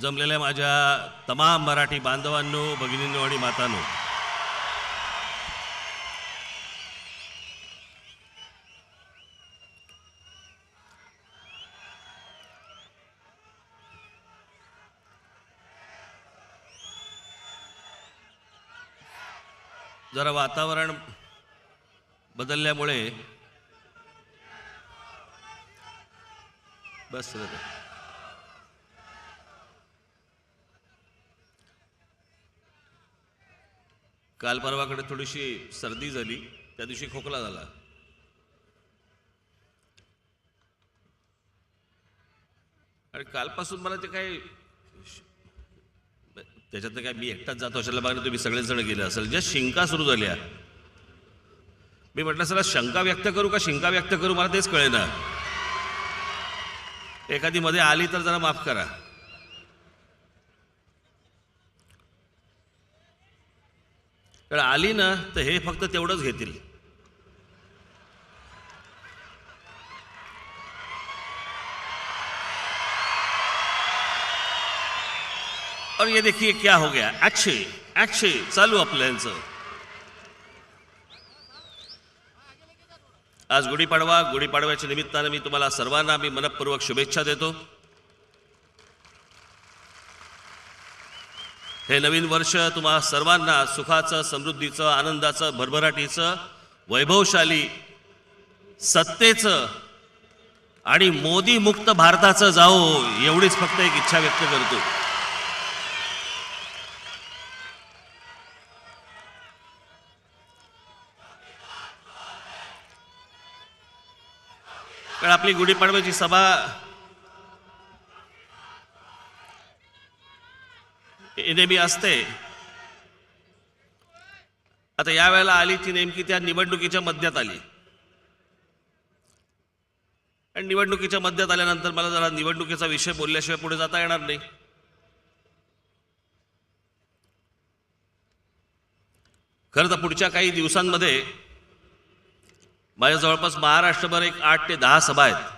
जमलेल्या माझ्या तमाम मराठी बांधवांनो, भगिनींनो आणि मातांनो, जरा वातावरण बदलल्यामुळे बस काल परवाकडे थोडीशी सर्दी झाली, त्या दिवशी खोकला झाला. आणि कालपासून मला ते काय त्याच्यात काय मी एकटाच जातो अशाला बघा, तुम्ही सगळेच जण गेले असेल. ज्या शिंका सुरू झाल्या, मी म्हटलं सर शंका व्यक्त करू का शिंका व्यक्त करू, मला तेच कळेना. एखादी मध्ये आली तर जरा माफ करा. तर आली ना तर हे फक्त तेवढंच घेतील. और ये देखिए क्या हो गया, अक्षय चालू आपलं यांचं. आज गुढीपाडव्याच्या निमित्तानं मी तुम्हाला सर्वांना मी मनपूर्वक शुभेच्छा देतो. हे नवीन वर्ष तुम्हा सर्वांना सुखाचं, समृद्धीचं, आनंदाचं, भरभराटीचं, वैभवशाली, सत्तेचं आणि मोदी मुक्त भारताचं जाओ, एवढीच फक्त एक इच्छा व्यक्त करतो. कारण आपली गुढीपाडव्याची सभा नेहमी असते. आता या वेळेला आली ती नेमकी त्या निवडणुकीच्या मध्यात आली. आणि निवडणुकीच्या मध्यात आल्यानंतर मला जरा निवडणुकीचा विषय बोलल्याशिवाय पुढे जाता येणार नाही. खरं तर पुढच्या काही दिवसांमध्ये माझ्या जवळपास महाराष्ट्रभर एक 8 ते 10 सभा आहेत.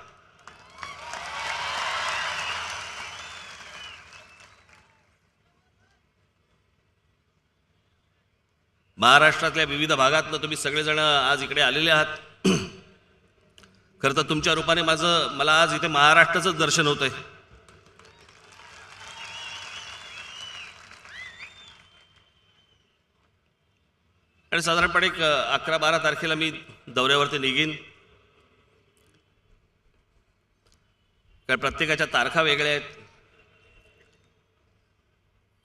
महाराष्ट्रातल्या विविध भागातनं तुम्ही सगळेजण आज इकडे आलेले आहात. खरं तर तुमच्या रूपाने मला आज इथे महाराष्ट्राचंच दर्शन होतंय. आणि साधारणपणे एक 11-12 तारखेला मी दौऱ्यावरती निघीन. कारण प्रत्येकाच्या तारखा वेगळ्या आहेत.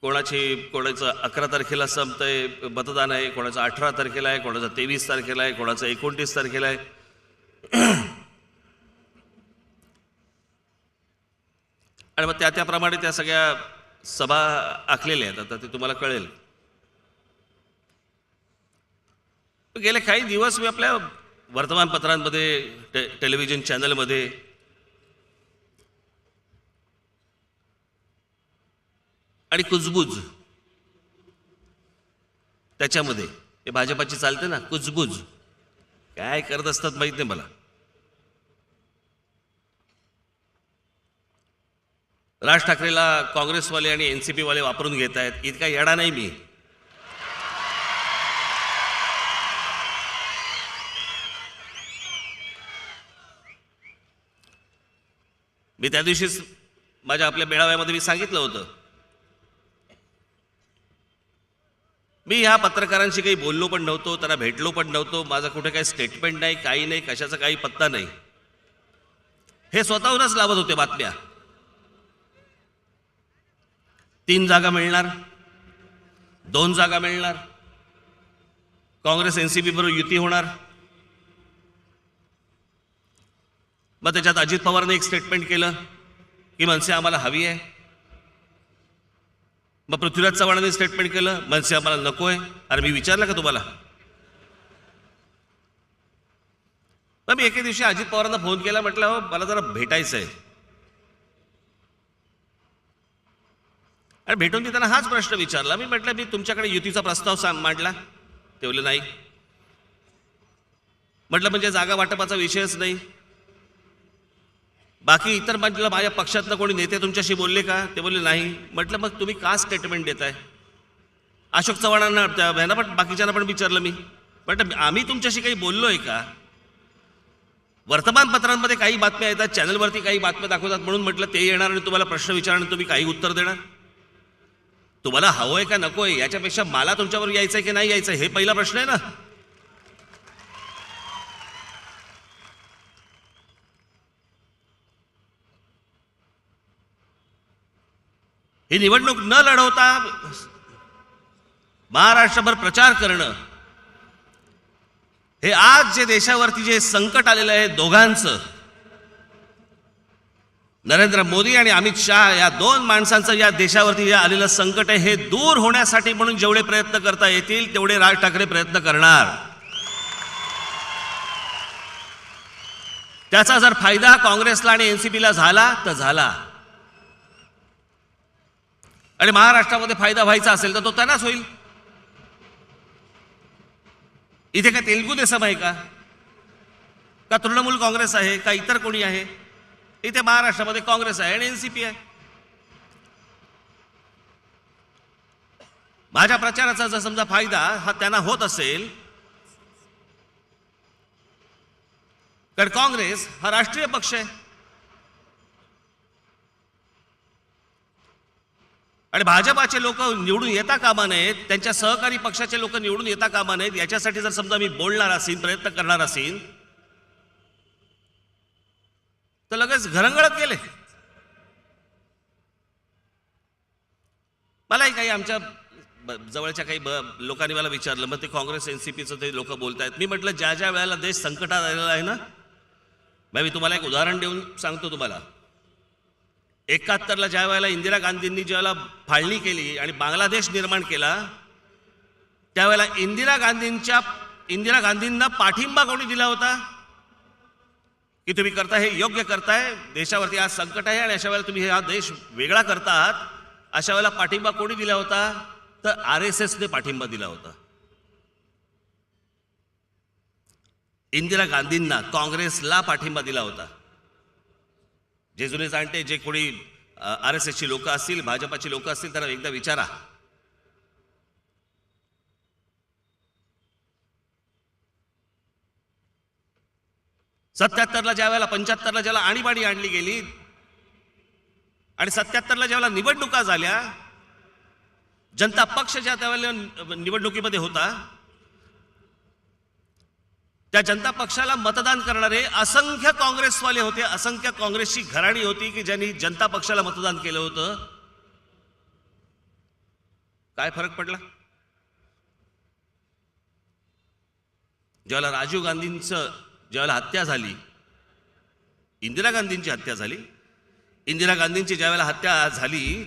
कोणाचं 11 तारखेला संपतंय मतदान आहे, कोणाचं 18 तारखेला आहे, कोणाचं 23 तारखेला आहे, कोणाचं 29 तारखेला आहे. आणि मग त्याप्रमाणे त्या सगळ्या सभा आखलेल्या आहेत. आता ते तुम्हाला कळेल. गेले काही दिवस मी आपल्या वर्तमानपत्रांमध्ये, टेलिव्हिजन चॅनलमध्ये आणि कुजबूज त्याच्यामध्ये हे भाजपाची चालते ना, कुजबूज काय करत असतात माहित नाही मला. राज ठाकरेला काँग्रेसवाले आणि एनसीपी वाले वापरून घेत आहेत. इतका येडा नाही मी. मी त्या दिवशीच माझ्या आपल्या मेळाव्यामध्ये मी सांगितलं होतं, मी ह्या पत्रकारांशी काही बोललो पण नव्हतो, त्यांना भेटलो पण नव्हतो. माझं कुठे काही स्टेटमेंट नाही, काही नाही, कशाचा काही पत्ता नाही. हे स्वतःहूनच लावत होते बातम्या. 3 जागा मिळणार, 2 जागा मिळणार, काँग्रेस एनसीपी बरोबर युती होणार. मग त्याच्यात अजित पवारने एक स्टेटमेंट केलं की मनसे आम्हाला हवी आहे. मग पृथ्वीराज चव्हाणांनी स्टेटमेंट केलं मनसे आम्हाला नको आहे. अरे मी विचारलं का तुम्हाला? मग मी एके दिवशी अजित पवारांना फोन केला, म्हटलं हो मला जरा भेटायचं आहे. आणि भेटून त्यांना हाच प्रश्न विचारला. मी म्हटलं मी तुमच्याकडे युतीचा प्रस्ताव मांडला, ते बोलले नाही. म्हटलं म्हणजे जागा वाटपाचा विषयच नाही. बाकी इतर म्हटलं माझ्या पक्षातलं कोणी नेते तुमच्याशी बोलले का? ते बोलले नाही. म्हटलं मग तुम्ही का स्टेटमेंट देताय? अशोक चव्हाणांना यांना पण बाकीच्यांना पण विचारलं मी, म्हटलं आम्ही तुमच्याशी काही बोललोय का? वर्तमानपत्रांमध्ये काही बातम्या येतात, चॅनलवरती काही बातम्या दाखवतात म्हणून म्हटलं ते येणार आणि तुम्हाला प्रश्न विचारणार, तुम्ही काही उत्तर देणार? तुम्हाला हवंय का नकोय याच्यापेक्षा मला तुमच्यावर यायचंय की नाही यायचंय हे पहिला प्रश्न आहे ना. ही निवडणूक न लढवता महाराष्ट्रभर प्रचार करणं, हे आज जे देशावरती जे संकट आलेलं आहे दोघांचं, नरेंद्र मोदी आणि अमित शहा या दोन माणसांचं या देशावरती जे आलेलं संकट आहे हे दूर होण्यासाठी म्हणून जेवढे प्रयत्न करता येतील तेवढे राज ठाकरे प्रयत्न करणार. त्याचा जर फायदा काँग्रेसला आणि एनसीपीला झाला तर झाला, आणि महाराष्ट्रामध्ये फायदा व्हायचा असेल तर तो त्यांनाच होईल. इथे काय तेलुगू देसम आहे का तृणमूल काँग्रेस आहे का इतर कोणी आहे? इथे महाराष्ट्रामध्ये काँग्रेस आहे आणि एनसीपी आहे. माझ्या प्रचाराचा जर समजा फायदा हा त्यांना होत असेल, कारण काँग्रेस हा राष्ट्रीय पक्ष आहे आणि भाजपाचे लोक निवडून येता कामा नयेत, त्यांच्या सहकारी पक्षाचे लोक निवडून येता कामा नयेत, याच्यासाठी जर समजा मी बोलणार असेल, प्रयत्न करणार असेल तर लगेच घरंगळत गेले. मलाही काही आमच्या जवळच्या काही लोकांनी मला विचारलं, मग ते काँग्रेस एनसीपीचं ते लोक बोलतायत. मी म्हटलं ज्या ज्या वेळेला देश संकटात आलेला आहे ना, मी तुम्हाला एक उदाहरण देऊन सांगतो तुम्हाला. 71ला ज्या वेळेला इंदिरा गांधींनी ज्यावेळेला फाळणी केली आणि बांगलादेश निर्माण केला, त्यावेळेला इंदिरा गांधींना पाठिंबा कोणी दिला होता की तुम्ही करता हे योग्य करताय, देशावरती आज संकट आहे आणि अशा वेळेला तुम्ही हा देश वेगळा करता आहात, अशा वेळेला पाठिंबा कोणी दिला होता? तर RSSने पाठिंबा दिला होता. इंदिरा गांधींना, काँग्रेसला पाठिंबा दिला होता. जे जुने जाणते, जे कोणी RSSची लोक असतील, भाजपाची लोक असतील, त्यांना एकदा विचारा. ला ज्या वेळेला 75ला ज्याला आणीबाणी आणली गेली आणि 77ला ज्यावेळेला निवडणुका झाल्या, जनता पक्ष ज्या त्यावेळेला निवडणुकीमध्ये होता, त्या जनता पक्षाला मतदान करणारे असंख्य काँग्रेसवाले होते, असंख्य काँग्रेसची घराणी होती की ज्यांनी जनता पक्षाला मतदान केलं होतं. काय फरक पडला? ज्यावेळेला राजीव गांधींचं ज्यावेळेला हत्या झाली, इंदिरा गांधींची हत्या झाली, इंदिरा गांधींची ज्यावेळेला हत्या झाली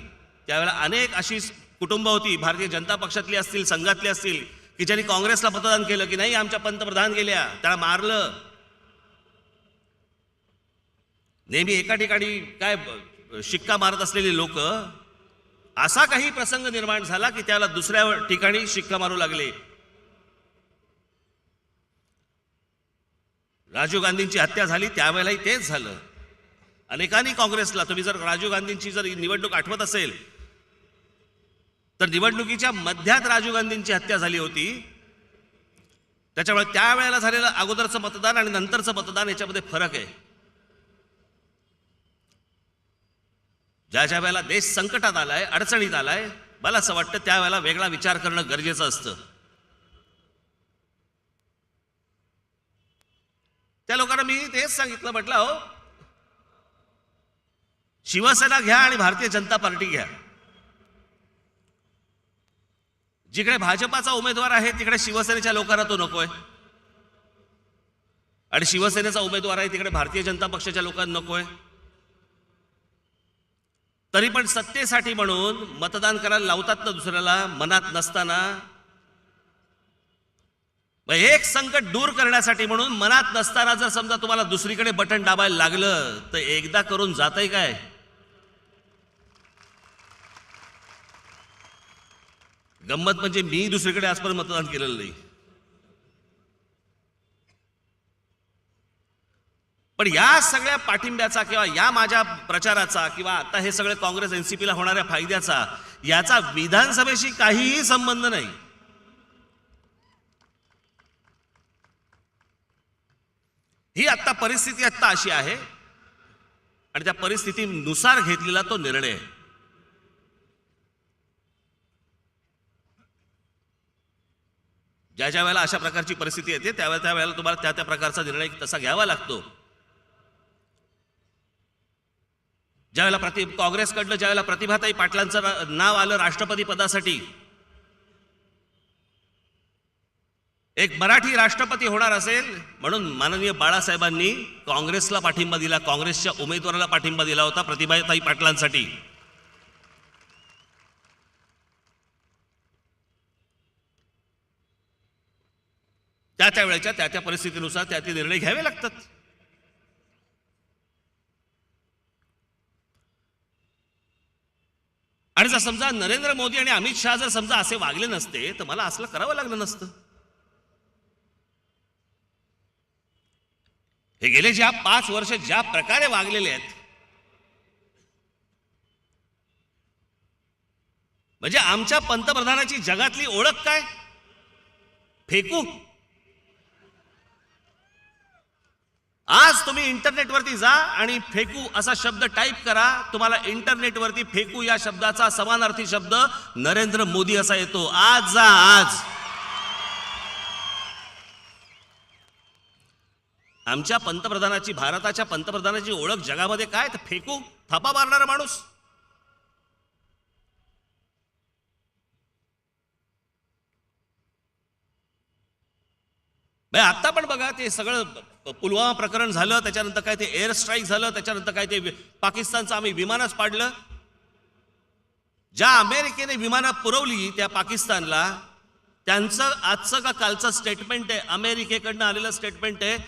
त्यावेळेला अनेक अशी कुटुंब होती, भारतीय जनता पक्षातली असतील, संघातली असतील, की ज्यांनी काँग्रेसला मतदान केलं की नाही आमच्या पंतप्रधान गेल्या, त्याला मारलं. नेहमी एका ठिकाणी काय शिक्का मारत असलेले लोक, असा काही प्रसंग निर्माण झाला की त्याला दुसऱ्या ठिकाणी शिक्का मारू लागले. राजीव गांधींची हत्या झाली त्यावेळेलाही तेच झालं. अनेकांनी काँग्रेसला, तुम्ही जर राजीव गांधींची जर निवडणूक आठवत असेल तर निवडणुकीच्या मध्यात राजीव गांधींची हत्या झाली होती. त्याच्यामुळे त्यावेळेला झालेलं अगोदरचं मतदान आणि नंतरचं मतदान याच्यामध्ये फरक आहे. ज्या ज्या वेळेला देश संकटात आलाय, अडचणीत आलाय, मला असं वाटतं त्यावेळेला वेगळा विचार करणं गरजेचं असतं. त्या लोकांना मी तेच सांगितलं, म्हटलं हो, शिवसेना घ्या आणि भारतीय जनता पार्टी घ्या. जिकडे भाजपाचा उमेदवार आहे तिकडे शिवसेनेच्या लोकांना तो नकोय, आणि शिवसेनेचा उमेदवार आहे तिकडे भारतीय जनता पक्षाच्या लोकांना नकोय. तरी पण सत्तेसाठी म्हणून मतदान करायला लावतात ना दुसऱ्याला, मनात नसताना. एक संकट दूर करण्यासाठी म्हणून मनात नसताना जर समजा तुम्हाला दुसरीकडे बटन दाबायला लागलं तर एकदा करून जातंय काय? गंमत म्हणजे मी दुसरीकडे आजपर्यंत मतदान केलेलं नाही. पण या सगळ्या पाठिंब्याचा किंवा या माझ्या प्रचाराचा किंवा आता हे सगळे काँग्रेस एनसीपीला होणाऱ्या फायद्याचा याचा विधानसभेशी काहीही संबंध नाही. ही आता परिस्थिती आता अशी आहे आणि त्या परिस्थितीनुसार घेतलेला तो निर्णय आहे. ज्या ज्या वेळेला अशा प्रकारची परिस्थिती येते त्यावेळेला तुम्हाला त्या त्या प्रकारचा निर्णय तसा घ्यावा लागतो. ज्यावेळेला काँग्रेसकडलं ज्यावेळेला प्रतिभाताई पाटलांचं नाव आलं राष्ट्रपती पदासाठी, एक मराठी राष्ट्रपती होणार असेल म्हणून माननीय बाळासाहेबांनी काँग्रेसला पाठिंबा दिला, काँग्रेसच्या उमेदवाराला पाठिंबा दिला होता प्रतिभाताई पाटलांसाठी. त्या त्या वेळेच्या त्या त्या परिस्थितीनुसार त्या ते निर्णय घ्यावे लागतात. आणि जर समजा नरेंद्र मोदी आणि अमित शहा जर समजा असे वागले नसते तर मला असलं करावं लागलं नसतं. हे गेले ज्या 5 वर्ष ज्या प्रकारे वागलेले आहेत, म्हणजे आमच्या पंतप्रधानाची जगातली ओळख काय? फेकू. आज तुम्ही इंटरनेटवरती जा आणि फेकू असा शब्द टाईप करा, तुम्हाला इंटरनेटवरती फेकू या शब्दाचा समानार्थी शब्द नरेंद्र मोदी असा येतो. आज जा आज. आमच्या पंतप्रधानाची, भारताच्या पंतप्रधानाची ओळख जगामध्ये काय? तर फेकू, थापा मारणारा माणूस. आता पण बघा ते सगळं पुलवामा प्रकरण झालं, त्याच्यानंतर काय ते एअर स्ट्राईक झालं, त्याच्यानंतर काय ते पाकिस्तानचं आम्ही विमानच पाडलं. ज्या अमेरिकेने विमानं पुरवली त्या पाकिस्तानला, त्यांचं आजचं का कालचं स्टेटमेंट आहे, अमेरिकेकडनं आलेलं स्टेटमेंट आहे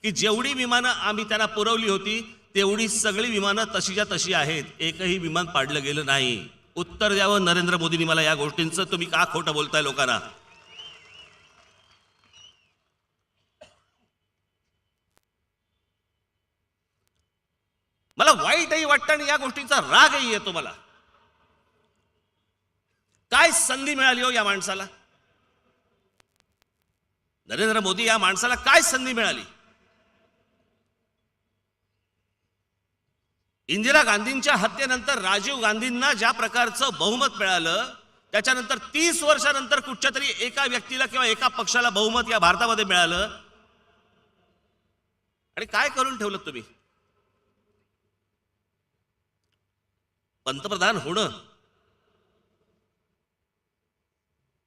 की जेवढी विमानं आम्ही त्यांना पुरवली होती तेवढी सगळी विमानं तशीच्या तशी आहेत, एकही विमान पाडलं गेलं नाही. उत्तर द्यावं नरेंद्र मोदींनी मला या गोष्टींचं. तुम्ही का खोटं बोलताय लोकांना? मला वाईटही वाटतं आणि या गोष्टीचा रागही येतो मला. काय संधी मिळाली हो या माणसाला? नरेंद्र मोदी या माणसाला काय संधी मिळाली? इंदिरा गांधींच्या हत्येनंतर राजीव गांधींना ज्या प्रकारचं बहुमत मिळालं, त्याच्यानंतर 30 वर्षानंतर कुठच्या तरी एका व्यक्तीला किंवा एका पक्षाला बहुमत या भारतामध्ये मिळालं. आणि काय करून ठेवलं तुम्ही? पंतप्रधान होणं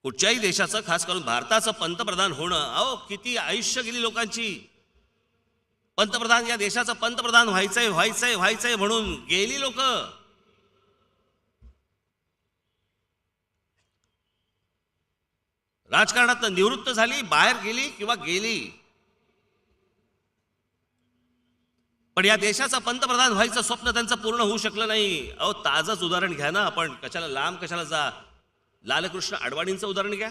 कुठच्याही देशाचं, खास करून भारताचं पंतप्रधान होणं, अहो किती आयुष्य गेली लोकांची. पंतप्रधान, या देशाचं पंतप्रधान व्हायचंय व्हायचंय व्हायचंय म्हणून गेली लोक. राजकारणात निवृत्त झाली, बाहेर गेली किंवा गेली, पण या देशाचा पंतप्रधान व्हायचं स्वप्न त्यांचं पूर्ण होऊ शकलं नाही. अहो ताजंच उदाहरण घ्या ना आपण, कशाला लांब कशाला जा. लालकृष्ण अडवाणींचं उदाहरण घ्या.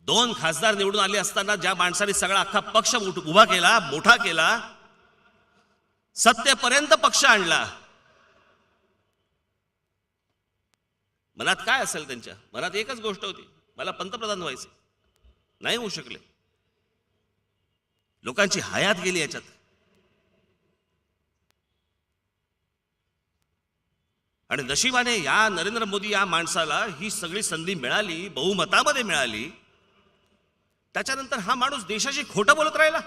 दोन खासदार निवडून आले असताना ज्या माणसाने सगळा अख्खा पक्ष उभा केला, मोठा केला, सत्तेपर्यंत पक्ष आणला, मनात काय असेल त्यांच्या? मनात एकच गोष्ट होती, मला पंतप्रधान व्हायचं. नाही होऊ शकले. लोकांची हयात गेली याच्यात. आणि नशिबाने या नरेंद्र मोदी या माणसाला ही सगळी संधी मिळाली, बहुमतामध्ये मिळाली. त्याच्यानंतर हा माणूस देशाशी खोटं बोलत राहिला.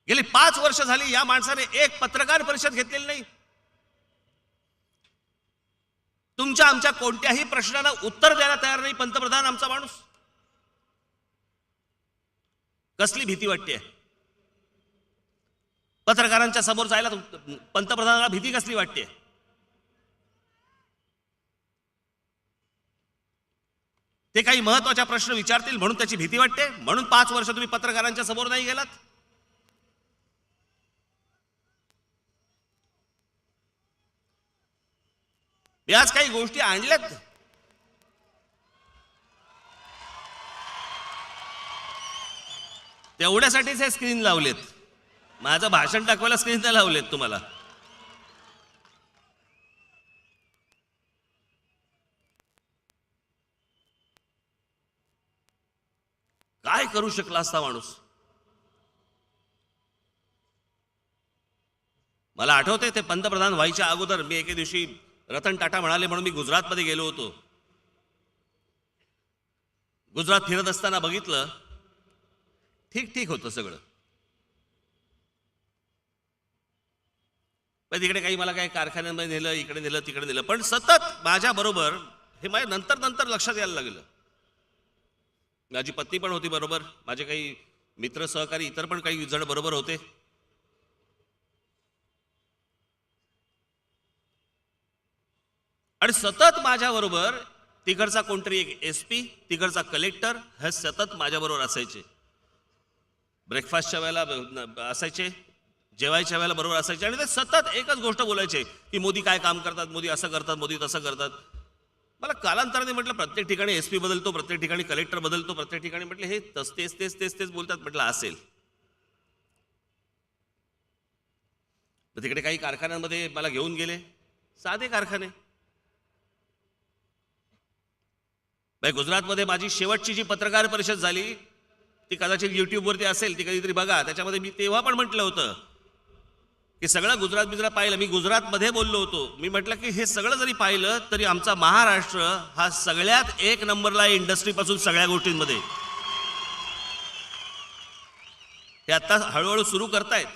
गेली 5 वर्ष झाली या माणसाने एक पत्रकार परिषद घेतलेली नाही. तुमच्या आमच्या कोणत्याही प्रश्नाला उत्तर द्यायला तयार नाही पंतप्रधान आमचा माणूस. कसली भीती वाटते पत्रकारांच्या समोर जायला? पंतप्रधानाला भीती कसली वाटते? ते काही महत्वाचा प्रश्न विचारतील म्हणून त्याची भीती वाटते, म्हणून 5 वर्ष तुम्ही पत्रकारांच्या समोर नाही गेलात. मी आज काही गोष्टी आणल्यात तेवढ्यासाठीच हे स्क्रीन लावलेत. माझं भाषण दाखवायला स्क्रीन नाही लावलेत तुम्हाला. काय करू शकला असता माणूस. मला आठवते ते पंतप्रधान व्हायच्या अगोदर मी एके दिवशी रतन टाटा म्हणाले म्हणून मी गुजरातमध्ये गेलो होतो. गुजरात फिरत असताना बघितलं, ठीक ठीक होतं सगळं. पण तिकडे काही मला काही कारखान्यांमध्ये नेलं, इकडे नेलं, तिकडे नेलं, पण सतत माझ्या बरोबर हे माझ्या नंतर नंतर लक्षात यायला लागलं. माझी पत्नी पण होती बरोबर, माझे काही मित्र सहकारी इतर पण काही जण बरोबर होते. आणि सतत माझ्या बरोबर तिकडचा कोणतरी एक एसपी, तिकडचा कलेक्टर हे सतत माझ्या बरोबर असायचे. ब्रेकफास्टच्या वेळेला असायचे, जेवायच्या वेळेला बरोबर असायचे, आणि ते सतत एकच गोष्ट बोलायचे की मोदी काय काम करतात, मोदी असं करतात, मोदी तसं करतात. मला कालांतराने म्हटलं प्रत्येक ठिकाणी एसपी बदलतो, प्रत्येक ठिकाणी कलेक्टर बदलतो, प्रत्येक ठिकाणी म्हटलं हे तेच तेच तेच तेच बोलतात. म्हटलं असेल. तिकडे काही कारखान्यांमध्ये मला घेऊन गेले, साधे कारखाने. गुजरातमध्ये माझी शेवटची जी पत्रकार परिषद झाली ती कदाचित युट्यूबवरती असेल, ती कधीतरी बघा. त्याच्यामध्ये मी तेव्हा पण म्हटलं होतं की सगळं गुजरात पाहिलं. मी गुजरातमध्ये बोललो होतो. मी म्हटलं की हे सगळं जरी पाहिलं तरी आमचा महाराष्ट्र हा सगळ्यात एक नंबरला इंडस्ट्रीपासून सगळ्या गोष्टींमध्ये. हे आता हळूहळू सुरू करतायत.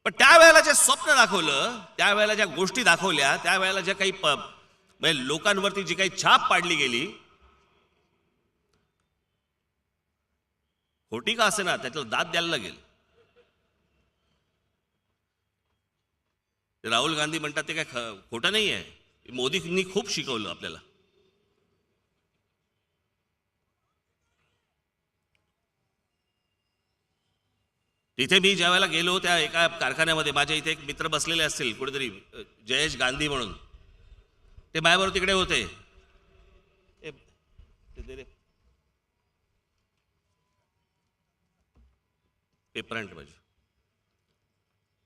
पण त्यावेळेला जे स्वप्न दाखवलं, त्यावेळेला ज्या गोष्टी दाखवल्या, त्यावेळेला ज्या काही म्हणजे लोकांवरती जी काही छाप पाडली गेली, खोटी का असे ना, त्याच्याला दाद द्यायला लागेल. राहुल गांधी म्हणतात ते काय खोटं नाही आहे. मोदींनी खूप शिकवलं आपल्याला. तिथे मी ज्या वेळेला गेलो त्या एका कारखान्यामध्ये माझ्या इथे एक मित्र बसलेले असतील कुठेतरी, जयेश गांधी म्हणून, ते माझ्याबरोबर तिकडे होते. पेपर आणले पाहिजे.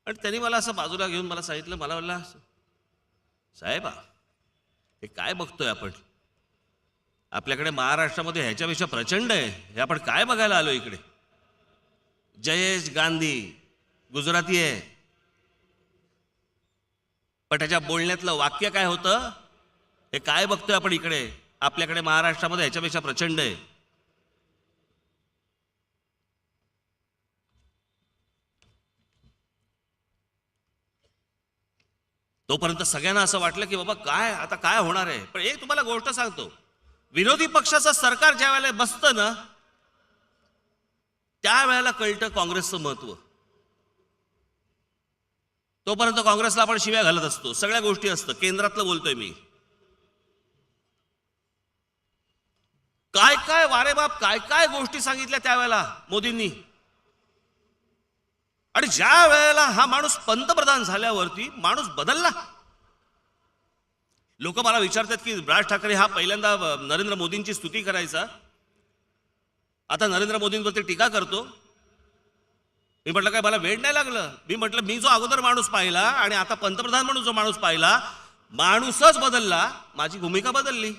आणि त्यांनी मला असं बाजूला घेऊन मला सांगितलं, मला म्हणला साहेब हे काय बघतोय आपण, आपल्याकडे महाराष्ट्रामध्ये ह्याच्यापेक्षा प्रचंड आहे, हे आपण काय बघायला आलो इकडे. जयेश गांधी गुजराती आहे, पण त्याच्या बोलण्यातलं वाक्य काय होतं, हे काय बघतोय आपण इकडे, आपल्याकडे महाराष्ट्रामध्ये ह्याच्यापेक्षा प्रचंड आहे. तोपर्यंत सगळ्यांना असं वाटलं की बाबा काय आता काय होणार आहे. पण एक तुम्हाला गोष्ट सांगतो, विरोधी पक्षाचं सरकार ज्या वेळेला बसतं ना, त्यावेळेला कळतं काँग्रेसचं महत्व. तोपर्यंत काँग्रेसला आपण शिव्या घालत असतो, सगळ्या गोष्टी असतं. केंद्रातलं बोलतोय मी. काय काय वारे बाप, काय काय गोष्टी सांगितल्या त्यावेळेला मोदींनी. आणि ज्या वेळेला हा माणूस पंतप्रधान झाल्यावरती माणूस बदलला. लोक मला विचारतात की राज ठाकरे हा पहिल्यांदा नरेंद्र मोदींची स्तुती करायचा, आता नरेंद्र मोदींवरती टीका करतो. मी म्हटलं काय मला वेळ नाही लागलं. मी म्हटलं मी जो अगोदर माणूस पाहिला आणि आता पंतप्रधान म्हणून जो माणूस पाहिला, माणूसच बदलला, माझी भूमिका बदलली.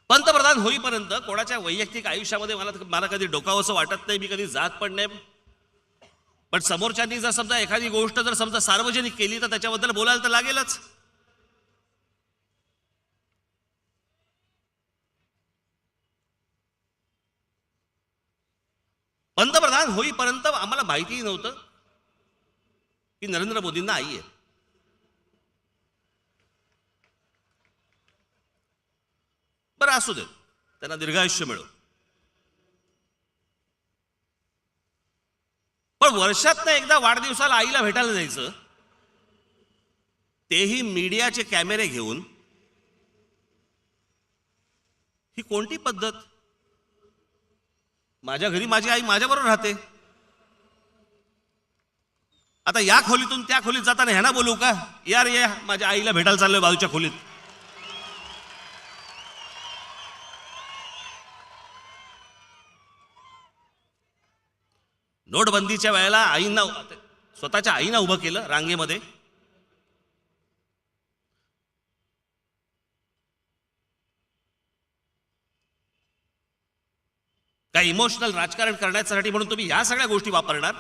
पंतप्रधान होईपर्यंत कोणाच्या वैयक्तिक आयुष्यामध्ये मला कधी डोकावंसं वाटत नाही, मी कधी जात पण नाही. पण समोरच्यांनी जर समजा एखादी गोष्ट जर समजा सार्वजनिक केली तर त्याच्याबद्दल बोलायला तर लागेलच. पंतप्रधान होईपर्यंत आम्हाला माहितीही नव्हतं की नरेंद्र मोदींना आई आहे. बरं असू दे, त्यांना दीर्घायुष्य मिळो. पण वर्षात एकदा वाढदिवसाला आईला भेटायला जायचं, तेही मीडियाचे कॅमेरे घेऊन, ही कोणती पद्धत. माझ्या घरी माझी आई माझ्याबरोबर राहते. आता या खोलीतून त्या खोलीत जाताना ह्यांना बोलू का, यार या माझ्या आईला भेटायला चाललोय बाजूच्या खोलीत. नोटबंदीच्या वेळेला आईंना, स्वतःच्या आईना उभं केलं रांगेमध्ये. काय इमोशनल राजकारण करण्यासाठी म्हणून तुम्ही या सगळ्या गोष्टी वापरणार?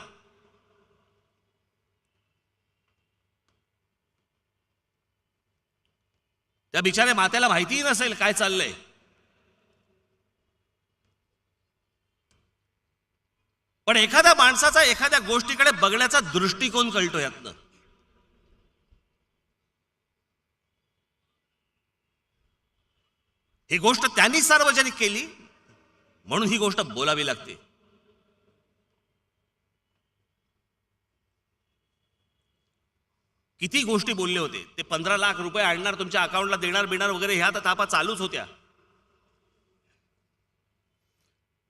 त्या बिचाऱ्या मात्याला माहितीही नसेल काय चाललंय. पण एखाद्या माणसाचा एखाद्या गोष्टीकडे बघण्याचा दृष्टिकोन कळतो यातनं. ही गोष्ट त्यांनी सार्वजनिक केली म्हणून ही गोष्ट बोलावी लागते. किती गोष्टी बोलले होते. ते 15 लाख रुपये आणणार, तुमच्या अकाउंटला देणार बिणार वगैरे, ह्या तर तापा चालूच होत्या.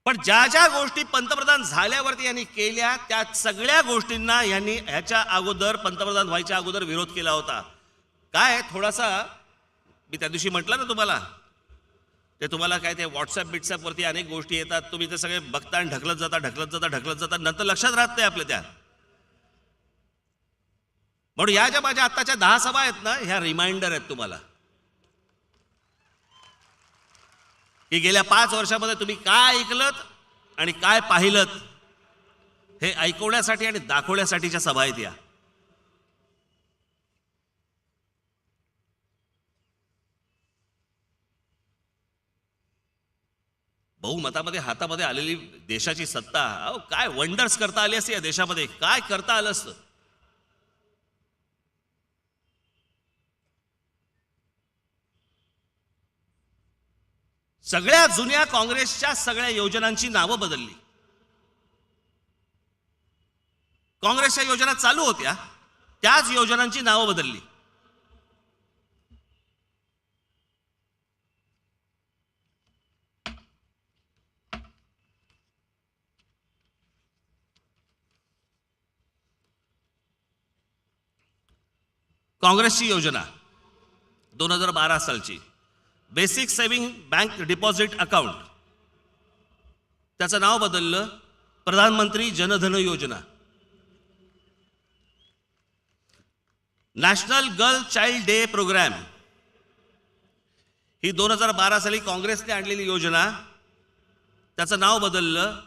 पण ज्या ज्या गोष्टी पंतप्रधान झाल्यावरती यांनी केल्या त्या सगळ्या गोष्टींना यांनी ह्याच्या अगोदर, पंतप्रधान व्हायच्या अगोदर विरोध केला होता. काय थोडासा, मी त्या दिवशी म्हटलं ना तुम्हाला, ते तुम्हाला काय ते व्हॉट्सअप वरती अनेक गोष्टी येतात, तुम्ही ते सगळे बघता आणि ढकलत जाता, नंतर लक्षात राहत नाही आपल्या त्या. म्हणून या ज्या माझ्या आत्ताच्या 10 सभा आहेत ना, ह्या रिमाइंडर आहेत तुम्हाला की गेल्या 5 वर्षामध्ये तुम्ही काय ऐकलत आणि काय पाहिलत हे ऐकवण्यासाठी आणि दाखवण्यासाठीच्या सभा आहेत या. बहुमतामध्ये हातामध्ये आलेली देशाची सत्ता, अहो काय वंडर्स करता आली असते या देशामध्ये, काय करता आलं असतं. सगळ्या जुन्या काँग्रेसच्या सगळ्या योजनांची नावं बदलली. काँग्रेसच्या योजना चालू होत्या, त्याच योजनांची नावं बदलली. काँग्रेसची योजना 2012 सालची basic saving bank deposit account, त्याचं नाव बदललं प्रधानमंत्री जनधन योजना. National girl child day programme ही 2012 साली काँग्रेसने आणलेली योजना, त्याचं नाव बदललं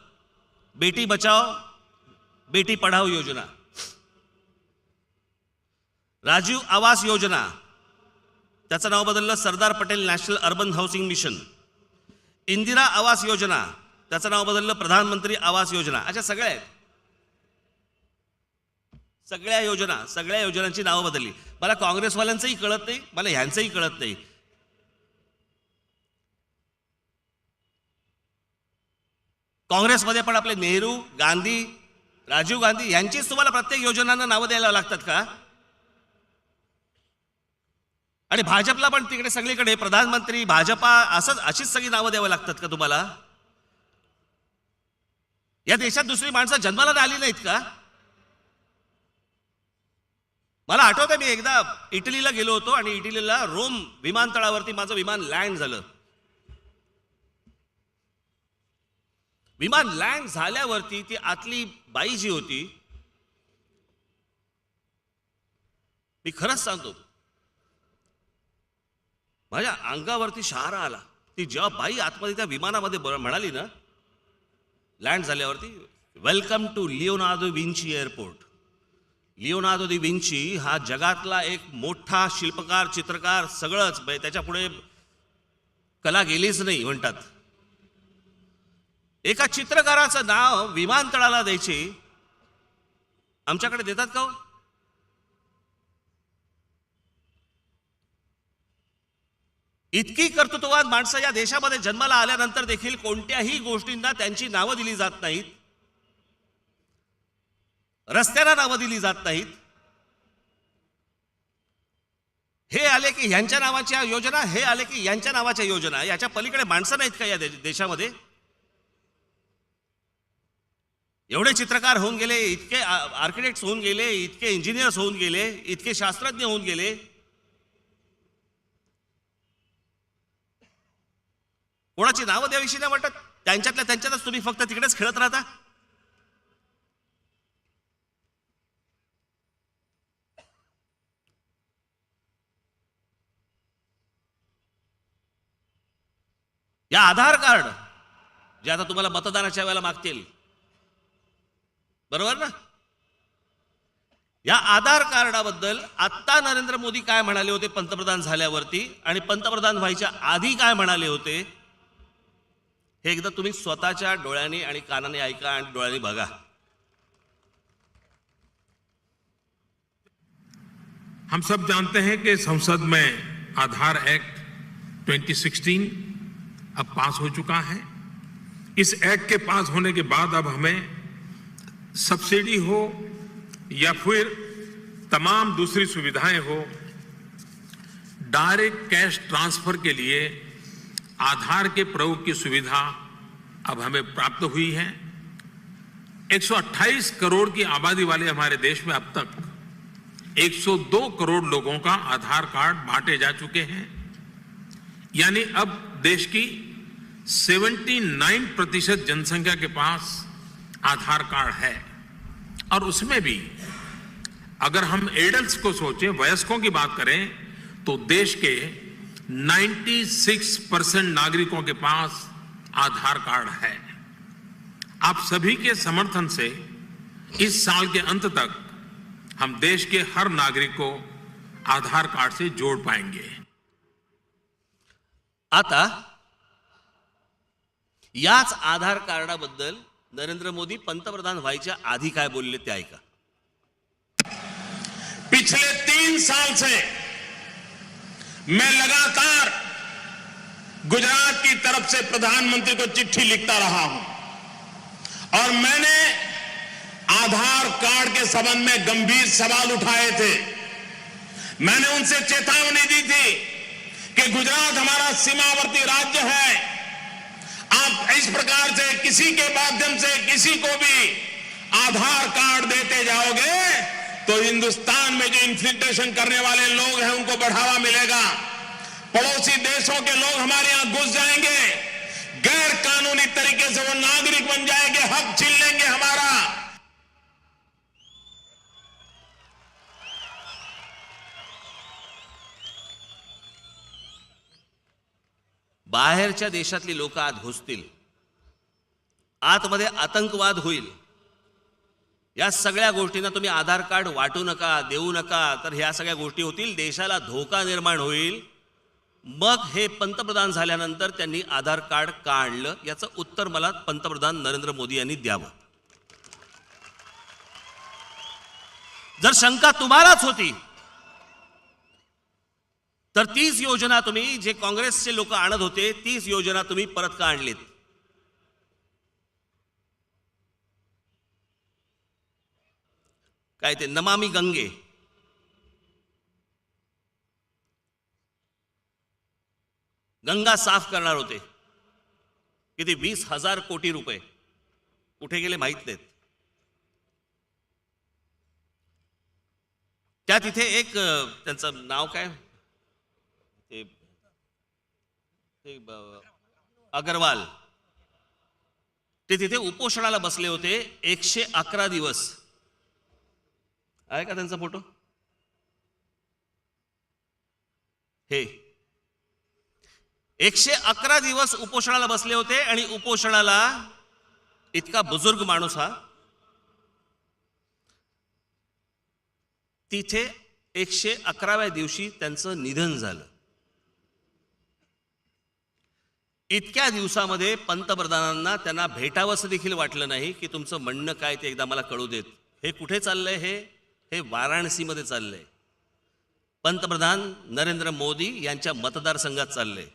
बेटी बचाओ बेटी पढाओ योजना. राजीव आवास योजना, त्याचं नाव बदललं Sardar Patel national urban housing mission. Indira आवास योजना, त्याचं नाव बदललं प्रधानमंत्री आवास योजना. अशा सगळ्या आहेत, सगळ्या योजनांची नावं बदलली. मला काँग्रेसवाल्यांचंही कळत नाही, मला ह्यांचंही कळत नाही. काँग्रेसमध्ये पण आपले नेहरू, गांधी, राजीव गांधी यांचीच तुम्हाला प्रत्येक योजनांना नावं द्यायला लागतात का? आणि भाजपला पण तिकडे सगळीकडे प्रधानमंत्री, भाजपा, अशीच सगळी नावं द्यावं लागतात का तुम्हाला? या देशात दुसरी माणसं जन्माला आली नाहीत का? मला आठवतं मी एकदा इटलीला गेलो होतो आणि इटलीला रोम विमानतळावरती माझं विमान लँड झालं. विमान लँड झाल्यावरती ती आतली बाई जी होती, मी खरंच सांगतो माझ्या अंगावरती शहारा आला. ती जेव्हा बाई आतमध्ये त्या विमानामध्ये म्हणाली ना लँड झाल्यावरती, welcome to Leonardo Vinci airport. Leonardo da Vinci हा जगातला एक मोठा शिल्पकार, चित्रकार, सगळंच, त्याच्या पुढे कला गेलीच नाही म्हणतात. एका चित्रकाराचं नाव विमानतळाला द्यायचे, आमच्याकडे देतात का? इतकी कर्तृत्ववान माणसं या देशामध्ये जन्माला आल्यानंतर देखील कोणत्याही गोष्टींना त्यांची नावं दिली जात नाहीत, रस्त्यांना नावं दिली जात नाहीत. हे आले की ह्यांच्या नावाच्या योजना, हे आले की यांच्या नावाच्या योजना. याच्या पलीकडे माणसं नाहीत का या देशामध्ये? एवढे चित्रकार होऊन गेले, इतके आर्किटेक्ट्स होऊन गेले, इतके इंजिनियर्स होऊन गेले, इतके शास्त्रज्ञ होऊन गेले. कोणाची नावं द्याविषयी नाही वाटत, त्यांच्यातच तुम्ही फक्त तिकडेच खेळत राहता. या आधार कार्ड जे आता तुम्हाला मतदानाच्या वेळेला मागतील, बरोबर ना? या आधार कार्डाबद्दल आत्ता नरेंद्र मोदी काय म्हणाले होते पंतप्रधान झाल्यावरती, आणि पंतप्रधान व्हायच्या आधी काय म्हणाले होते, हे एकदा तुम्ही स्वतःच्या डोळ्यांनी आणि कानाने ऐका आणि डोळ्यांनी बघा. हम सब जानते हैं कि संसद में आधार एक्ट 2016 अब पास हो चुका है. इस एक्ट के पास होने के बाद अब हमें सब्सिडी हो या फिर तमाम दूसरी सुविधाएं हो, डायरेक्ट कैश ट्रांसफर के लिए आधार के प्रयोग की सुविधा अब हमें प्राप्त हुई है. 128 करोड़ की आबादी वाले हमारे देश में अब तक 102 करोड़ लोगों का आधार कार्ड बांटे जा चुके हैं. यानी अब देश की 79% जनसंख्या के पास आधार कार्ड है. और उसमें भी अगर हम एडल्ट्स को सोचें, वयस्कों की बात करें, तो देश के 96% नागरिकों के पास आधार कार्ड है. आप सभी के समर्थन से इस साल के अंत तक हम देश के हर नागरिक को आधार कार्ड से जोड़ पाएंगे. आता याच आधार कार्डाबद्दल नरेंद्र मोदी पंतप्रधान व्हायच्या आधी काय बोलले ते ऐका. पिछले 3 साल से मैं लगातार गुजरात की तरफ से प्रधानमंत्री को चिट्ठी लिखता रहा हूं और मैंने आधार कार्ड के संबंध में गंभीर सवाल उठाए थे. मैंने उनसे चेतावनी दी थी कि गुजरात हमारा सीमावर्ती राज्य है. आप इस प्रकार से किसी के माध्यम से किसी को भी आधार कार्ड देते जाओगे तो हिंदुस्तान में जो इन्फिल्ट्रेशन करने वाले लोग हैं उनको बढ़ावा मिलेगा. पड़ोसी देशों के लोग हमारे यहां घुस जाएंगे, गैर कानूनी तरीके से वो नागरिक बन जाएंगे, हक छीन लेंगे हमारा. बाहेरच्या देशातली लोक आत घुसतील, आतमध्ये आतंकवाद होईल. या सगळ्या गोष्टींना तुम्ही आधार कार्ड वाटू नका, देऊ नका, तर ह्या सगळ्या गोष्टी होतील, देशाला धोका निर्माण होईल. मग हे पंतप्रधान झाल्यानंतर त्यांनी आधार कार्ड का आणलं, याचं उत्तर मला पंतप्रधान नरेंद्र मोदी यांनी द्यावं. जर शंका तुम्हालाच होती तर तीच योजना तुम्ही, जे काँग्रेसचे लोक आणत होते, तीच योजना तुम्ही परत का आणलीत? काय ते नमामि गंगे, गंगा साफ करणार होते, किती 20,000 कोटी रुपये कुठे गेले माहित नाहीत. त्या तिथे एक त्यांचं नाव काय, अग्रवाल, ते तिथे उपोषणाला बसले होते 111 दिवस. आहे का त्यांचा फोटो? हे 111 दिवस उपोषणाला बसले होते. आणि उपोषणाला इतका बुजुर्ग माणूस हा, तिथे 111व्या दिवशी त्यांचं निधन झालं. इतक्या दिवसामध्ये पंतप्रधानांना त्यांना भेटावंसं देखील वाटलं नाही की तुमचं म्हणणं काय ते एकदा मला कळू देत. हे कुठे चाललंय? हे वाराणसीमध्ये चाललंय. पंतप्रधान नरेंद्र मोदी यांच्या मतदारसंघात चाललंय.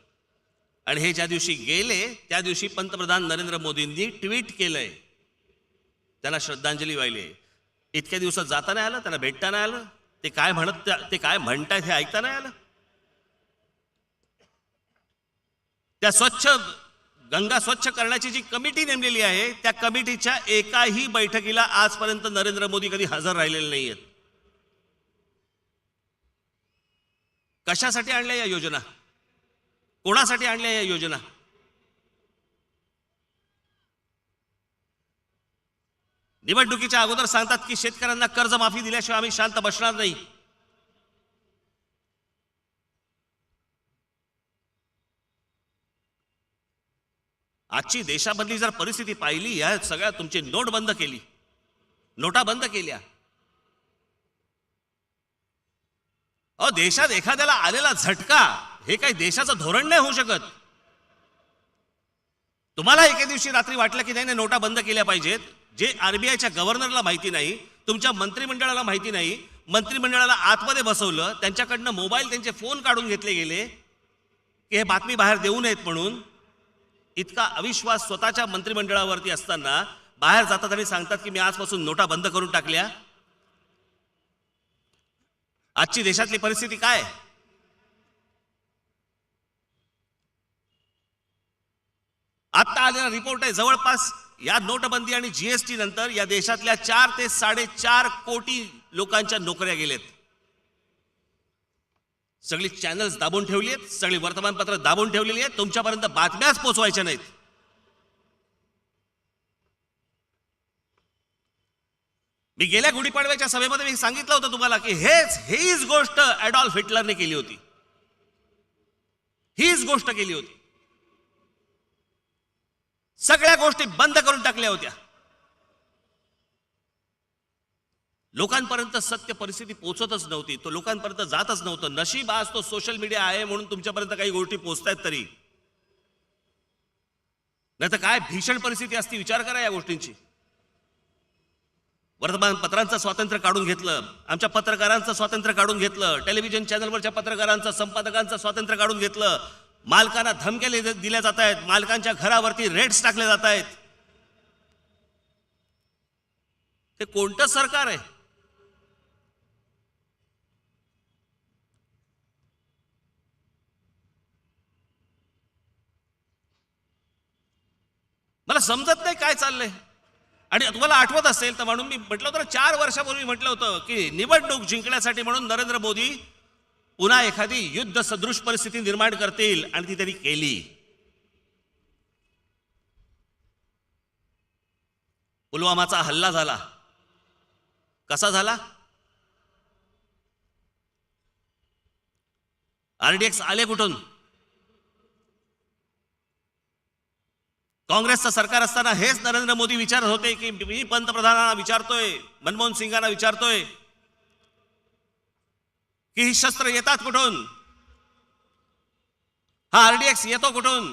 आणि हे ज्या दिवशी गेले त्या दिवशी पंतप्रधान नरेंद्र मोदींनी ट्विट केलंय, त्यांना श्रद्धांजली वाहिली. इतक्या दिवसात जाता नाही आलं, त्यांना भेटता नाही आलं, ते काय म्हणतायत हे ऐकता नाही आलं. त्या गंगा स्वच्छ करण्याची जी कमिटी नेमलेली आहे, त्या कमिटीच्या एकाही बैठकीला आजपर्यंत नरेंद्र मोदी कधी हजर राहिलेले नाहीयेत. कशासाठी आणल्या या योजना? कोणासाठी आणल्या या योजना? निवडणुकीच्या अगोदर सांगतात की शेतकऱ्यांना कर्जमाफी दिल्याशिवाय आम्ही शांत बसणार नाही. आजची देशामधली जर परिस्थिती पाहिली, या सगळ्या तुमची नोट बंद केली, नोटा बंद केल्या, देशात एखाद्याला आलेला झटका हे काही देशाचं धोरण नाही होऊ शकत. तुम्हाला एके दिवशी रात्री वाटलं की नाही नोटा बंद केल्या पाहिजेत, जे आरबीआयच्या गव्हर्नरला माहिती नाही, तुमच्या मंत्रिमंडळाला माहिती नाही, मंत्रिमंडळाला आतमध्ये बसवलं, त्यांच्याकडनं मोबाईल त्यांचे फोन काढून घेतले गेले की हे बातमी बाहेर देऊ नयेत म्हणून. इतका अविश्वास स्वतःच्या मंत्रिमंडळावरती असताना बाहेर जातात आणि सांगतात की मी आजपासून नोटा बंद करून टाकल्या. आजची देशातली परिस्थिती काय? आता आलेला रिपोर्ट आहे, जवळपास या नोटबंदी आणि जीएसटी नंतर या देशातल्या 4 ते 4.5 कोटी लोकांच्या नोकऱ्या गेलेत. सगळी चॅनल्स दाबून ठेवली आहेत, सगळी वर्तमानपत्र दाबून ठेवलेली आहेत, तुमच्यापर्यंत बातम्याच पोहोचवायच्या नाहीत. मी गेल्या गुढीपाडव्याच्या सभेमध्ये मी सांगितलं होतं तुम्हाला की हीच गोष्ट ॲडॉल्फ हिटलरने केली होती, हीच गोष्ट केली होती. सगळ्या गोष्टी बंद करून टाकल्या होत्या. लोकांपर्यंत सत्य परिस्थिती पोहोचतच नव्हती, तो लोकांपर्यंत जातच नव्हतं. नशीब आज तो सोशल मीडिया आहे म्हणून तुमच्यापर्यंत काही गोष्टी पोहोचतायत तरी, नाही तर काय भीषण परिस्थिती असती, विचार करा या गोष्टींची. वर्तमानपत्रांचं स्वातंत्र्य काढून घेतलं, आमच्या पत्रकारांचं स्वातंत्र्य काढून घेतलं, टेलिव्हिजन चॅनलवरच्या पत्रकारांचं, संपादकांचं स्वातंत्र्य काढून घेतलं, मालकांना धमक्या दिल्या जात आहेत, मालकांच्या घरावरती रेड्स टाकले जात आहेत. ते कोणतं सरकार आहे? मला समजत नाही काय चाललंय. आणि तुम्हाला आठवत असेल तर म्हणून मी म्हटलं होतं 4 वर्षापूर्वी म्हटलं होतं की निवडणूक जिंकण्यासाठी म्हणून नरेंद्र मोदी पुन्हा एखादी युद्ध सदृश परिस्थिती निर्माण करतील, आणि ती त्यांनी केली. पुलवामाचा हल्ला झाला. कसा झाला? आरडीएक्स आले कुठून? काँग्रेसचं सरकार असताना हेच नरेंद्र मोदी विचारत होते की मी पंतप्रधानांना विचारतोय, मनमोहन सिंगांना विचारतोय की ही शस्त्र येतात कुठून, हा आरडीएक्स येतो कुठून?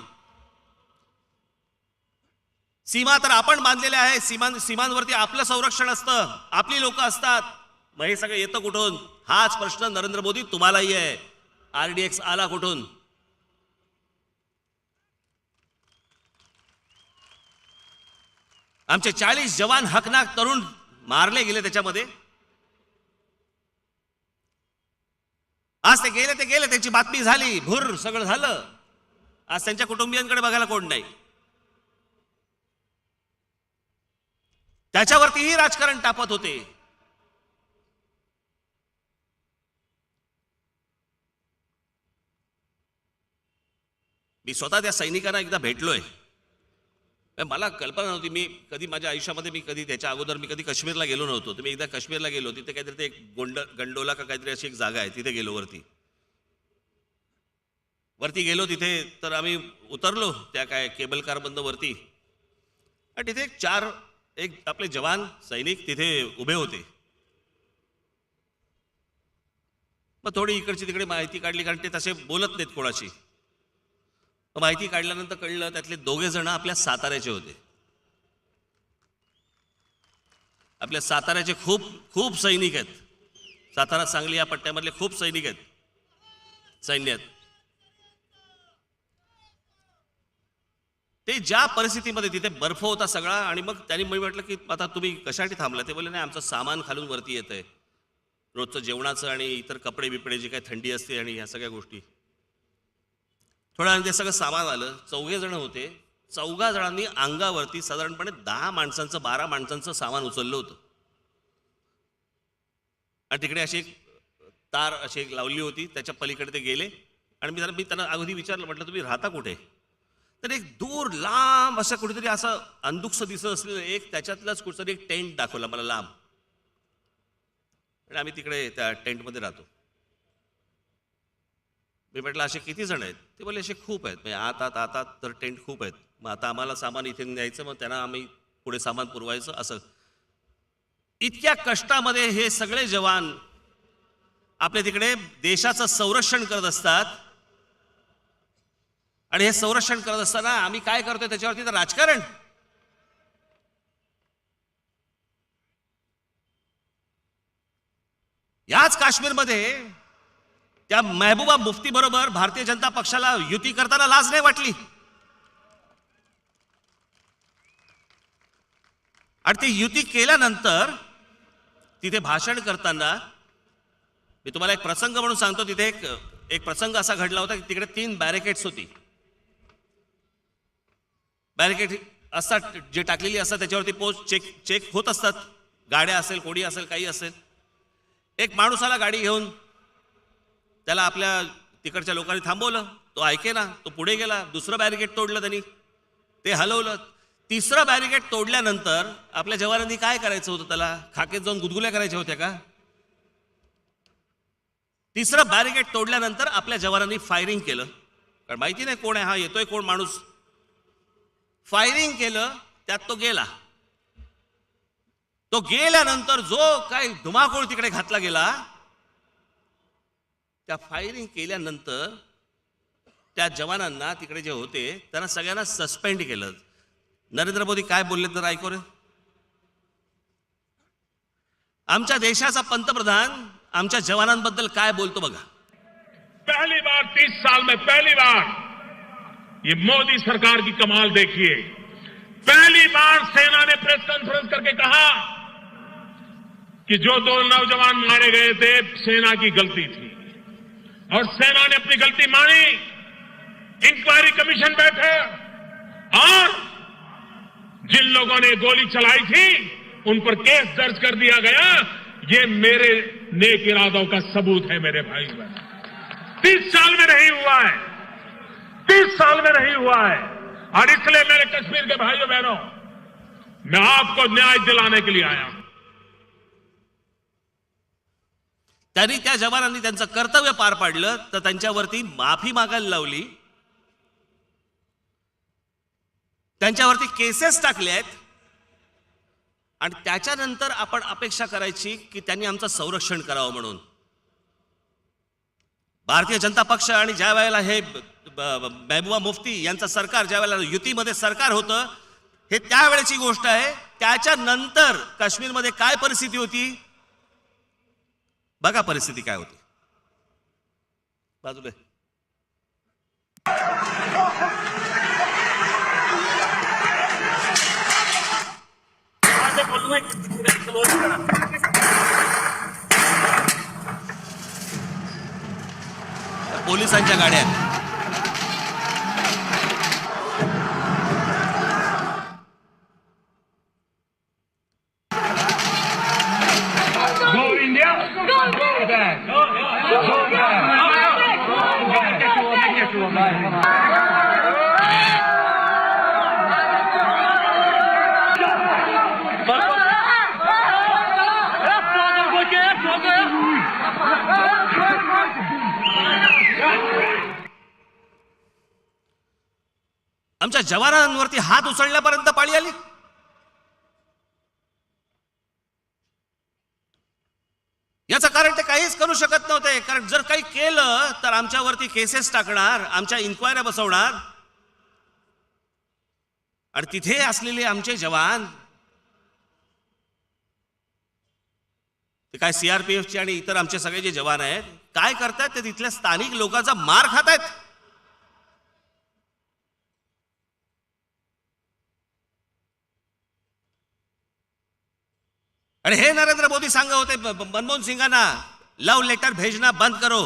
सीमा तर आपण बांधलेल्या आहे, सीमांवरती आपलं संरक्षण असतं, आपली लोक असतात, मग हे सगळं येतं कुठून? हाच प्रश्न नरेंद्र मोदी तुम्हालाही आहे. आरडीएक्स आला कुठून? आमचे 40 जवान हकनाक तरुण मारले गेले त्याच्यामध्ये. आज ते गेले, त्यांची बातमी झाली, भुर सगळं झालं. आज त्यांच्या कुटुंबियांकडे बघायला कोण नाही. त्याच्यावरतीही राजकारण तापत होते. मी स्वतः त्या सैनिकांना एकदा भेटलोय. मला कल्पना नव्हती, मी कधी माझ्या आयुष्यामध्ये मी कधी त्याच्या अगोदर मी कधी काश्मीरला गेलो नव्हतो. तर मी एकदा काश्मीरला गेलो, तिथे काहीतरी ते एक गंडोला का काहीतरी अशी एक जागा आहे, तिथे गेलो. वरती गेलो तिथे, तर आम्ही उतरलो त्या काय केबल कार बंद वरती, आणि तिथे एक आपले जवान सैनिक तिथे उभे होते. मग थोडी इकडची तिकडे माहिती काढली, कारण ते तसे बोलत नाहीत कोणाशी. माहिती काढल्यानंतर कळलं त्यातले 2 जण आपल्या साताऱ्याचे होते. आपल्या साताऱ्याचे खूप खूप सैनिक आहेत. सातारा सांगली या पट्ट्यामधले खूप सैनिक आहेत सैन्यात. ते ज्या परिस्थितीमध्ये तिथे बर्फ होता सगळा, आणि मग त्यांनी मी म्हटलं की आता तुम्ही कशासाठी थांबला? ते बोलले नाही, आमचं सामान खालून वरती येत आहे, रोजचं जेवणाचं आणि इतर कपडे बिपडे जे काही थंडी असते आणि ह्या सगळ्या गोष्टी. थोड्या वेळाने ते सगळं सामान आलं. 4 जण होते. 4 जणांनी अंगावरती साधारणपणे 10 माणसांचं 12 माणसांचं सामान उचललं होतं. आणि तिकडे अशी एक तार अशी एक लावली होती, त्याच्या पलीकडे ते गेले. आणि मी त्यांना अगदी विचारलं, म्हटलं तुम्ही राहता कुठे? तर एक दूर लांब असं कुठेतरी असं अंधुकसं दिसत असलेलं एक त्याच्यातलाच कुठेतरी एक टेंट दाखवला मला लांब, आणि आम्ही तिकडे त्या टेंटमध्ये राहतो. मी म्हटलं असे किती जण आहेत? ते बोलले असे खूप आहेत, म्हणजे आता तर टेंट खूप आहेत. मग आता आम्हाला सामान इथे न्यायचं, मग त्यांना आम्ही पुढे सामान पुरवायचं. असं इतक्या कष्टामध्ये हे सगळे जवान आपल्या तिकडे देशाचं संरक्षण करत असतात. आणि हे संरक्षण करत असताना आम्ही काय करतोय त्याच्यावरती तर राजकारण. याच काश्मीरमध्ये त्या महबूबा मुफ्ती बरोबर भारतीय जनता पक्षाला युती करताना लाज नाही वाटली. आणि ती युती केल्यानंतर तिथे भाषण करताना मी तुम्हाला एक प्रसंग म्हणून सांगतो. तिथे एक प्रसंग असा घडला होता की तिकडे 3 बॅरिकेड्स होती. बॅरिकेड असतात जे टाकलेली असतात, त्याच्यावरती पोस्ट चेक होत असतात. गाड्या असेल, कोणी असेल, काही असेल. एक माणूस आला गाडी घेऊन, त्याला आपल्या तिकडच्या लोकांनी थांबवलं. तो ऐके ना, तो पुढे गेला. दुसरं बॅरिकेड तोडलं त्यांनी, ते हलवलं. तिसरं बॅरिकेड तोडल्यानंतर आपल्या जवानांनी काय करायचं होतं? त्याला खाकेत जाऊन गुदगुल्या करायच्या होत्या का? तिसरं बॅरिकेड तोडल्यानंतर आपल्या जवानांनी फायरिंग केलं, कारण माहिती नाही कोण आहे, हा येतोय कोण माणूस. फायरिंग केलं, त्यात तो गेला. तो गेल्यानंतर जो काही धुमाकूळ तिकडे घातला गेला, त्या फायरिंग केल्यानंतर त्या जवानांना तिकडे जे होते त्यांना सगळ्यांना सस्पेंड केलं. नरेंद्र मोदी काय बोलले तर ऐकू रे. आमच्या देशाचा पंतप्रधान आमच्या जवानांबद्दल काय बोलतो बघा. पहली बार 30 साल में पहली बार ये मोदी सरकार की कमाल देखिए. पहली बार सेना ने प्रेस कॉन्फ्रेंस करके कहा कि जो 2 नौजवान मारे गए थे सेना की गलती थी, और सेना ने अपनी गलती मानी. इंक्वायरी कमीशन बैठे और जिन लोगों ने गोली चलाई थी उन पर केस दर्ज कर दिया गया. ये मेरे नेक इरादों का सबूत है मेरे भाई बहन. 30 साल में नहीं हुआ है, 30 साल में नहीं हुआ है. और इसलिए मेरे कश्मीर के भाइयों बहनों, मैं आपको न्याय दिलाने के लिए आया हूं. त्यांनी त्या जवानांनी त्यांचं कर्तव्य पार पाडलं, तर त्यांच्यावरती माफी मागायला लावली, त्यांच्यावरती केसेस टाकले आहेत. आणि त्याच्यानंतर आपण अपेक्षा करायची की त्यांनी आमचं संरक्षण करावं म्हणून. भारतीय जनता पक्ष आणि ज्या वेळेला हे महबूबा मुफ्ती यांचं सरकार, ज्या वेळेला युतीमध्ये सरकार होतं, हे त्यावेळेची गोष्ट आहे. त्याच्यानंतर काश्मीरमध्ये काय परिस्थिती होती बघा. परिस्थिती काय होती बाजूला. पोलिसांच्या गाड्या. Go India! Go back! Go back! आमच्या जवानांवरती हात उचलण्यापर्यंत पाळी आली. याचं कारण ते काहीच करू शकत नव्हते, कारण जर काही केलं तर आमच्यावरती केसेस टाकणार, आमच्या इन्क्वायऱ्या बसवणार. आणि तिथे असलेले आमचे जवान, ते काय सीआरपीएफचे आणि इतर आमचे सगळे जे जवान आहेत, काय करतायत ते तिथल्या स्थानिक लोकांचा मार खातायत. आणि हे नरेंद्र मोदी सांगत होते मनमोहन सिंगांना, लव लेटर भेजना बंद करो.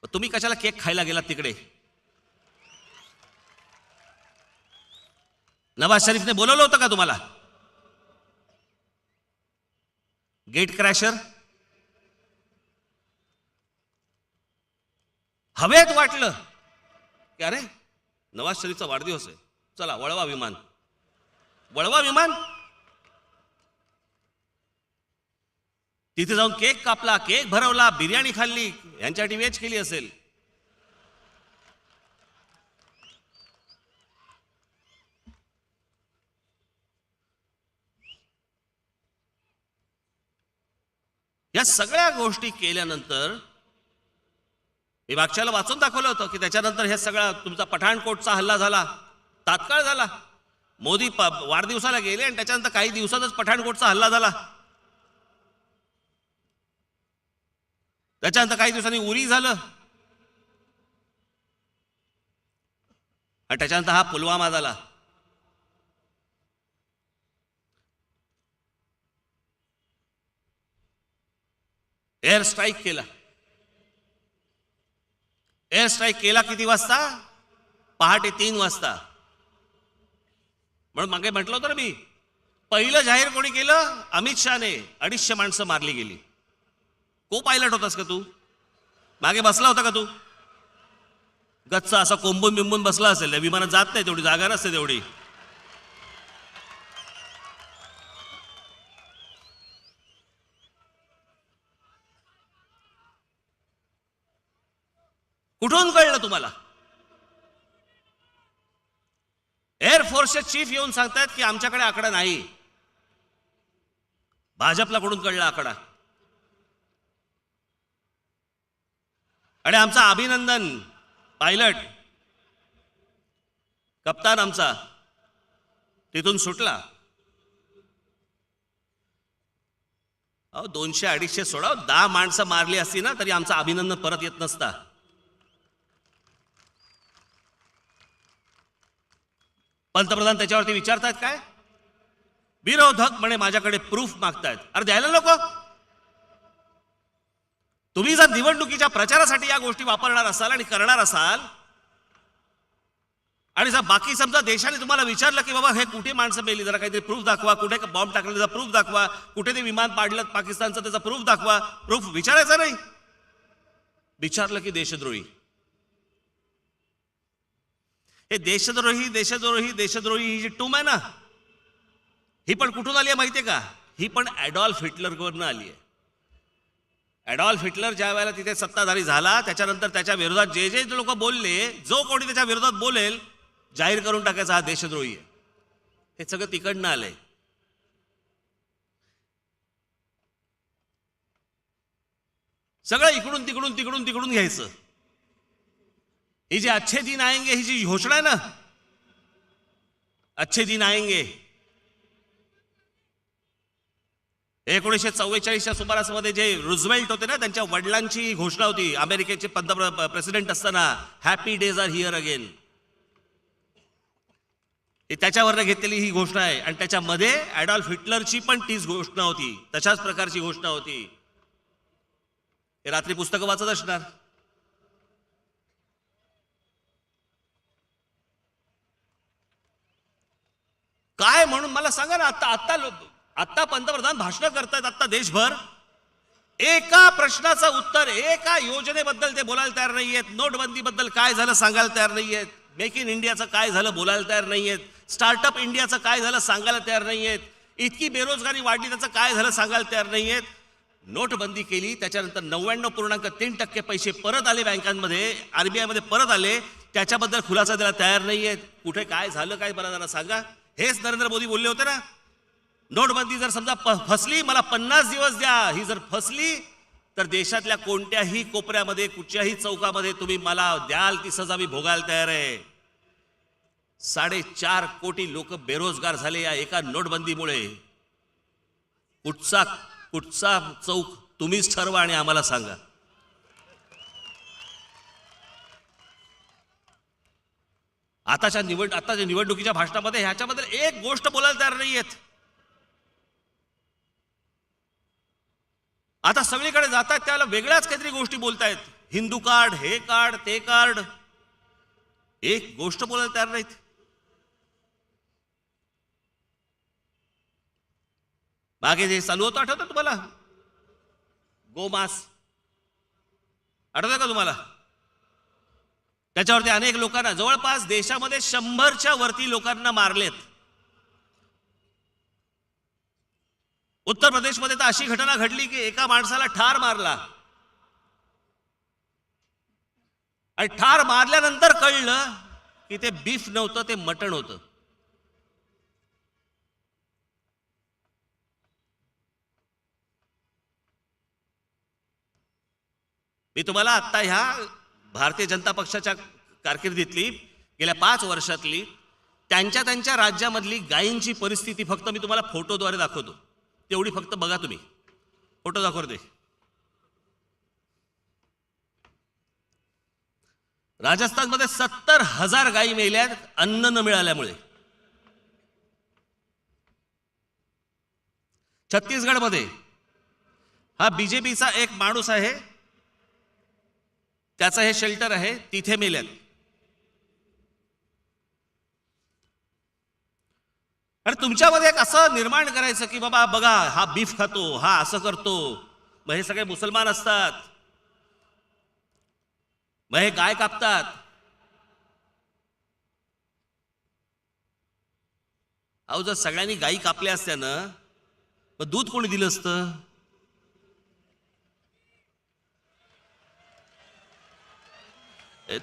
तुम्ही कशाला केक खायला गेलात तिकडे? नवाज शरीफने बोलवलं होतं का तुम्हाला? गेट क्रॅशर हवेत वाटलं की अरे नवाज शरीफचा वाढदिवस आहे, चला वळवा विमान. वळवा विमान. तिथे जाऊन केक कापला, केक भरवला, बिर्याणी खाल्ली, यांच्यासाठी वेज केली असेल. या सगळ्या गोष्टी केल्यानंतर मी मागच्याला वाचून दाखवलं होतं की त्याच्यानंतर हे सगळा तुमचा पठाणकोटचा हल्ला झाला, तात्काळ झाला. मोदी वाढदिवसाला गेले आणि त्याच्यानंतर काही दिवसातच पठाणकोटचा हल्ला झाला. त्याच्यानंतर काही दिवसांनी उरी झालं आणि त्याच्यानंतर हा पुलवामा झाला. एअर स्ट्राईक केला. एअर स्ट्राईक केला किती वाजता? पहाटे 3 वाजता. म्हणून मागे म्हटलं होतं ना मी, पहिलं जाहीर कोणी केलं? अमित शहाने. 250 माणसं मारली गेली. को पायलट होतास का तू? मागे बसला होता का तू? गच्चा असा कोंबून बिंबून बसला असेल. त्या विमानात जात नाही, तेवढी जागा नसते तेवढी. कुठून कळलं तुम्हाला? एअरफोर्सचे चीफ येऊन सांगतायत की आमच्याकडे आकडा नाही. भाजपला कुठून कळला आकडा? आणि आमचा अभिनंदन पायलट कप्तान आमचा तिथून सुटला. 200-250 सोडा, 10 माणसं मारली असती ना तरी आमचा अभिनंदन परत येत नसता. पंतप्रधान त्याच्यावरती विचारतायत काय? विरोधक म्हणे माझ्याकडे प्रूफ मागतायत. अरे द्यायला नको. तुम्ही जर निवडणुकीच्या प्रचारासाठी या गोष्टी वापरणार असाल आणि करणार असाल आणि जर बाकी समजा देशाने तुम्हाला विचारलं की बाबा हे कुठे माणसं मेली, जरा काहीतरी प्रूफ दाखवा, कुठे बॉम्ब टाकला त्याचा प्रूफ दाखवा, कुठे ते विमान पाडलं पाकिस्तानचं त्याचा प्रूफ दाखवा. प्रूफ विचारायचा नाही. विचारलं की देशद्रोही. हे देशद्रोही देशद्रोही देशद्रोही ही जी टूम आहे ना, ही पण कुठून आली आहे माहितीये का? ही पण ॲडॉल्फ हिटलरवरनं आली आहे. ॲडॉल्फ हिटलर ज्या वेळेला तिथे सत्ताधारी झाला त्याच्यानंतर त्याच्या विरोधात जे जे लोक बोलले, जो कोणी त्याच्या विरोधात बोलेल जाहीर करून टाकायचा हा देशद्रोही आहे. हे सगळं तिकडनं आलंय. सगळं इकडून तिकडून तिकडून तिकडून घ्यायचं. ही जी अच्छे दिन आएंगे ही जी घोषणा आहे ना, अच्छे दिन आएंगे, 1944च्या सुमारासमध्ये जे रुझवेल्ट होते ना त्यांच्या वडिलांची ही घोषणा होती. अमेरिकेचे प्रेसिडेंट असताना, happy days are here again. त्याच्यावर घेतलेली ही घोषणा आहे. आणि त्याच्यामध्ये ॲडॉल्फ हिटलरची पण तीच घोषणा होती, तशाच प्रकारची घोषणा होती. हे रात्री पुस्तकं वाचत असणार. काय म्हणून मला सांगा ना. आता पंतप्रधान भाषण करतायत आता देशभर. एका प्रश्नाचं उत्तर, एका योजनेबद्दल ते बोलायला तयार नाहीयेत. नोटबंदीबद्दल काय झालं सांगायला तयार नाहीयेत. मेक इन इंडियाचं काय झालं बोलायला तयार नाहीयेत. स्टार्टअप इंडियाचं काय झालं सांगायला तयार नाहीयेत. इतकी बेरोजगारी वाढली त्याचं काय झालं सांगायला तयार नाहीयेत. नोटबंदी केली त्याच्यानंतर 99.3% पैसे परत आले बँकांमध्ये, RBI मध्ये परत आले, त्याच्याबद्दल खुलासा द्यायला तयार नाहीयेत. कुठे काय झालं काय मला जरा सांगा. हेच नरेंद्र मोदी बोलले होते ना, नोटबंदी जर समजा फसली, मला 50 दिवस द्या. ही जर फसली तर देशातल्या कोणत्याही कोपऱ्यामध्ये कुठच्याही चौकामध्ये तुम्ही मला द्याल ती सजा मी भोगायला तयार आहे. 4.5 कोटी लोक बेरोजगार झाले या एका नोटबंदीमुळे. कुठचा चौक तुम्हीच ठरवा आणि आम्हाला सांगा. आताच्या निवडणुकीच्या भाषणामध्ये ह्याच्याबद्दल एक गोष्ट बोलायला तयार नाहीयेत. आता सगळीकडे जातात त्याला वेगळ्याच काहीतरी गोष्टी बोलतायत. हिंदू कार्ड, हे कार्ड, ते कार्ड. एक गोष्ट बोलायला तयार नाहीत. मागे जे चालू होतं आठवतं तुम्हाला? गोमास आठवतं का तुम्हाला? त्याच्यावरती अनेक लोकांना, जवळपास देशामध्ये 100च्या वरती लोकांना मारलेत. उत्तर प्रदेशमध्ये तर अशी घटना घडली की एका माणसाला ठार मारला आणि ठार मारल्यानंतर कळलं की ते बीफ नव्हतं, ते मटण होतं. मी तुम्हाला आता ह्या भारतीय जनता पक्षाच्या कारकिर्दीतली गेल्या 5 वर्षातली त्यांच्या राज्यामधली गायींची परिस्थिती फक्त मी तुम्हाला फोटोद्वारे दाखवतो. तेवढी फक्त बघा तुम्ही. फोटो दाखवते. राजस्थानमध्ये 70,000 गायी मेल्यात अन्न न मिळाल्यामुळे. छत्तीसगडमध्ये हा बीजेपीचा एक माणूस आहे, त्याचं हे शेल्टर आहे, तिथे मेल्यात. आणि तुमच्यामध्ये एक असं निर्माण करायचं की बाबा बघा हा बीफ खातो, हा असं करतो, मग हे सगळे मुसलमान असतात, मग हे गाय कापतात. अहो जर सगळ्यांनी गायी कापल्या असत्या ना, मग दूध कोणी दिलं असतं?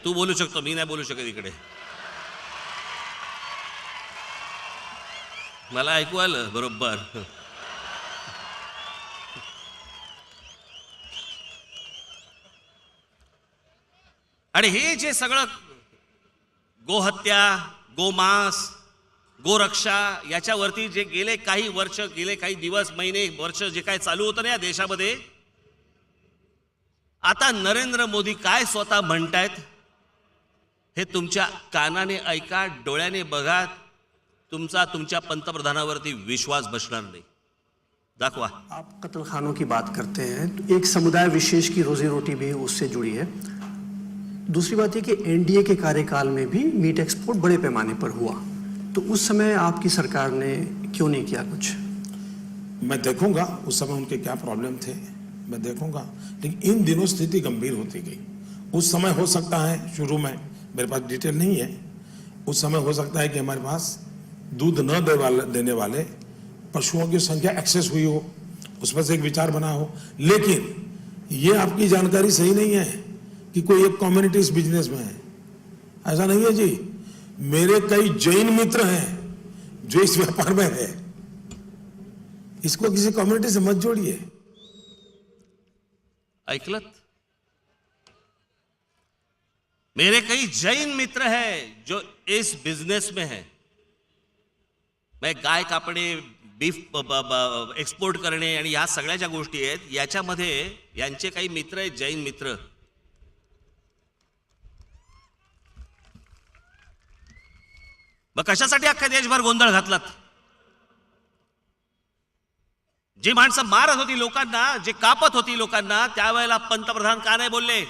तू बोलू शकतो, मी नाही बोलू शकत इकडे. मला ऐकू आलं बरोबर. आणि हे जे सगळं गोहत्या, गोमांस, गोरक्षा याच्यावरती जे गेले काही वर्ष, गेले काही दिवस, महिने, वर्ष जे काय चालू होतं ना या देशामध्ये, आता नरेंद्र मोदी काय स्वतः म्हणतायत हे तुमच्या कानाने ऐका, डोळ्याने बघा. तुमच्या पंतप्रधानावरती विश्वास बसणार नाही. दाखवा. आप कत्ल खानों की बात करते हैं तो एक समुदाय विशेष की रोजी रोटी भी उससे जुड़ी है. दूसरी बात ये कि एनडीए के कार्यकाल में भी मीट एक्सपोर्ट बड़े पैमाने पर हुआ, तो उस समय आपकी सरकार ने क्यों नहीं किया कुछ? मैं देखूंगा उस समय उनके क्या प्रॉब्लम थे, मैं देखूंगा. लेकिन इन दिनों स्थिति गंभीर होती गई. उस समय हो सकता है, शुरू में मेरे पास डिटेल नहीं है, उस समय हो सकता है कि हमारे पास दूध न देने वाले पशुओं की संख्या एक्सेस हुई हो, उस पर से एक विचार बना हो. लेकिन ये आपकी जानकारी सही नहीं है कि कोई एक कम्युनिटी इस बिजनेस में है. ऐसा नहीं है जी. मेरे कई जैन मित्र हैं जो इस व्यापार में है. इसको किसी कम्युनिटी से मत जोड़िए. ऐकलत? मेरे कई जैन मित्र हैं जो इस बिजनेस में है. मैं गाय कापणे, बीफ एक्सपोर्ट करणे आणि या सगळ्या ज्या गोष्टी आहेत याच्यामध्ये यांचे काही मित्र आहेत, जैन मित्र. मग कशासाठी अख्खा देशभर गोंधळ घातलात? जी माणसं मारत होती लोकांना, जे कापत होती लोकांना, त्यावेळेला पंतप्रधान का नाही बोलले?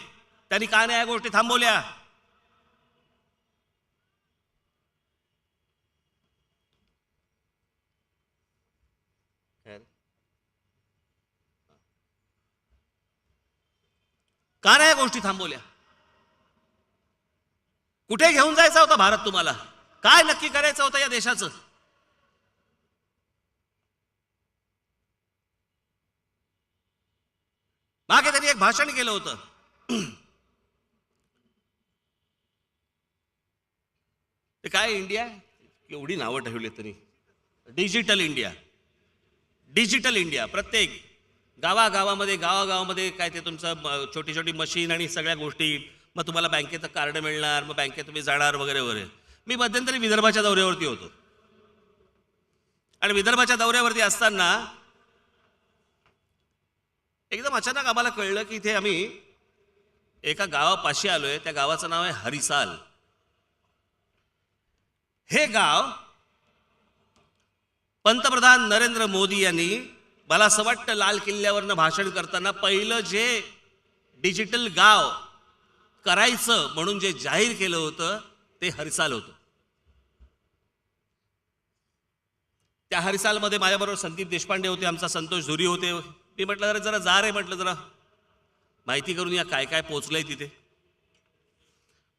त्यांनी का नाही या गोष्टी थांबवल्या? का नाही या गोष्टी थांबवल्या? कुठे घेऊन जायचा होता भारत तुम्हाला? काय नक्की करायचं होतं या देशाचं? मागे त्यांनी एक भाषण केलं होतं. ते काय इंडिया, एवढी नावं ठेवली त्यांनी. Digital India, digital India. प्रत्येक गावागावामध्ये काय ते तुमचं छोटी छोटी मशीन आणि सगळ्या गोष्टी, मग तुम्हाला बँकेचं कार्ड मिळणार, मग बँकेत तुम्ही जाणार वगैरे वगैरे. मी मध्यंतरी विदर्भाच्या दौऱ्यावरती होतो आणि विदर्भाच्या दौऱ्यावरती असताना एकदम अचानक आम्हाला कळलं की इथे आम्ही एका गावापाशी आलोय. त्या गावाचं नाव आहे हरिसाल. हे गाव पंतप्रधान नरेंद्र मोदी यांनी, मला असं वाटतं लाल किल्ल्यावरनं भाषण करताना पहिलं जे डिजिटल गाव करायचं म्हणून जे जाहीर केलं होतं ते हरिसाल होतं. त्या हरिसालमध्ये माझ्याबरोबर संदीप देशपांडे होते, आमचा संतोष धुरी होते. मी म्हटलं जरा जा रे, म्हटलं जरा माहिती करून या काय काय पोहोचलंय तिथे.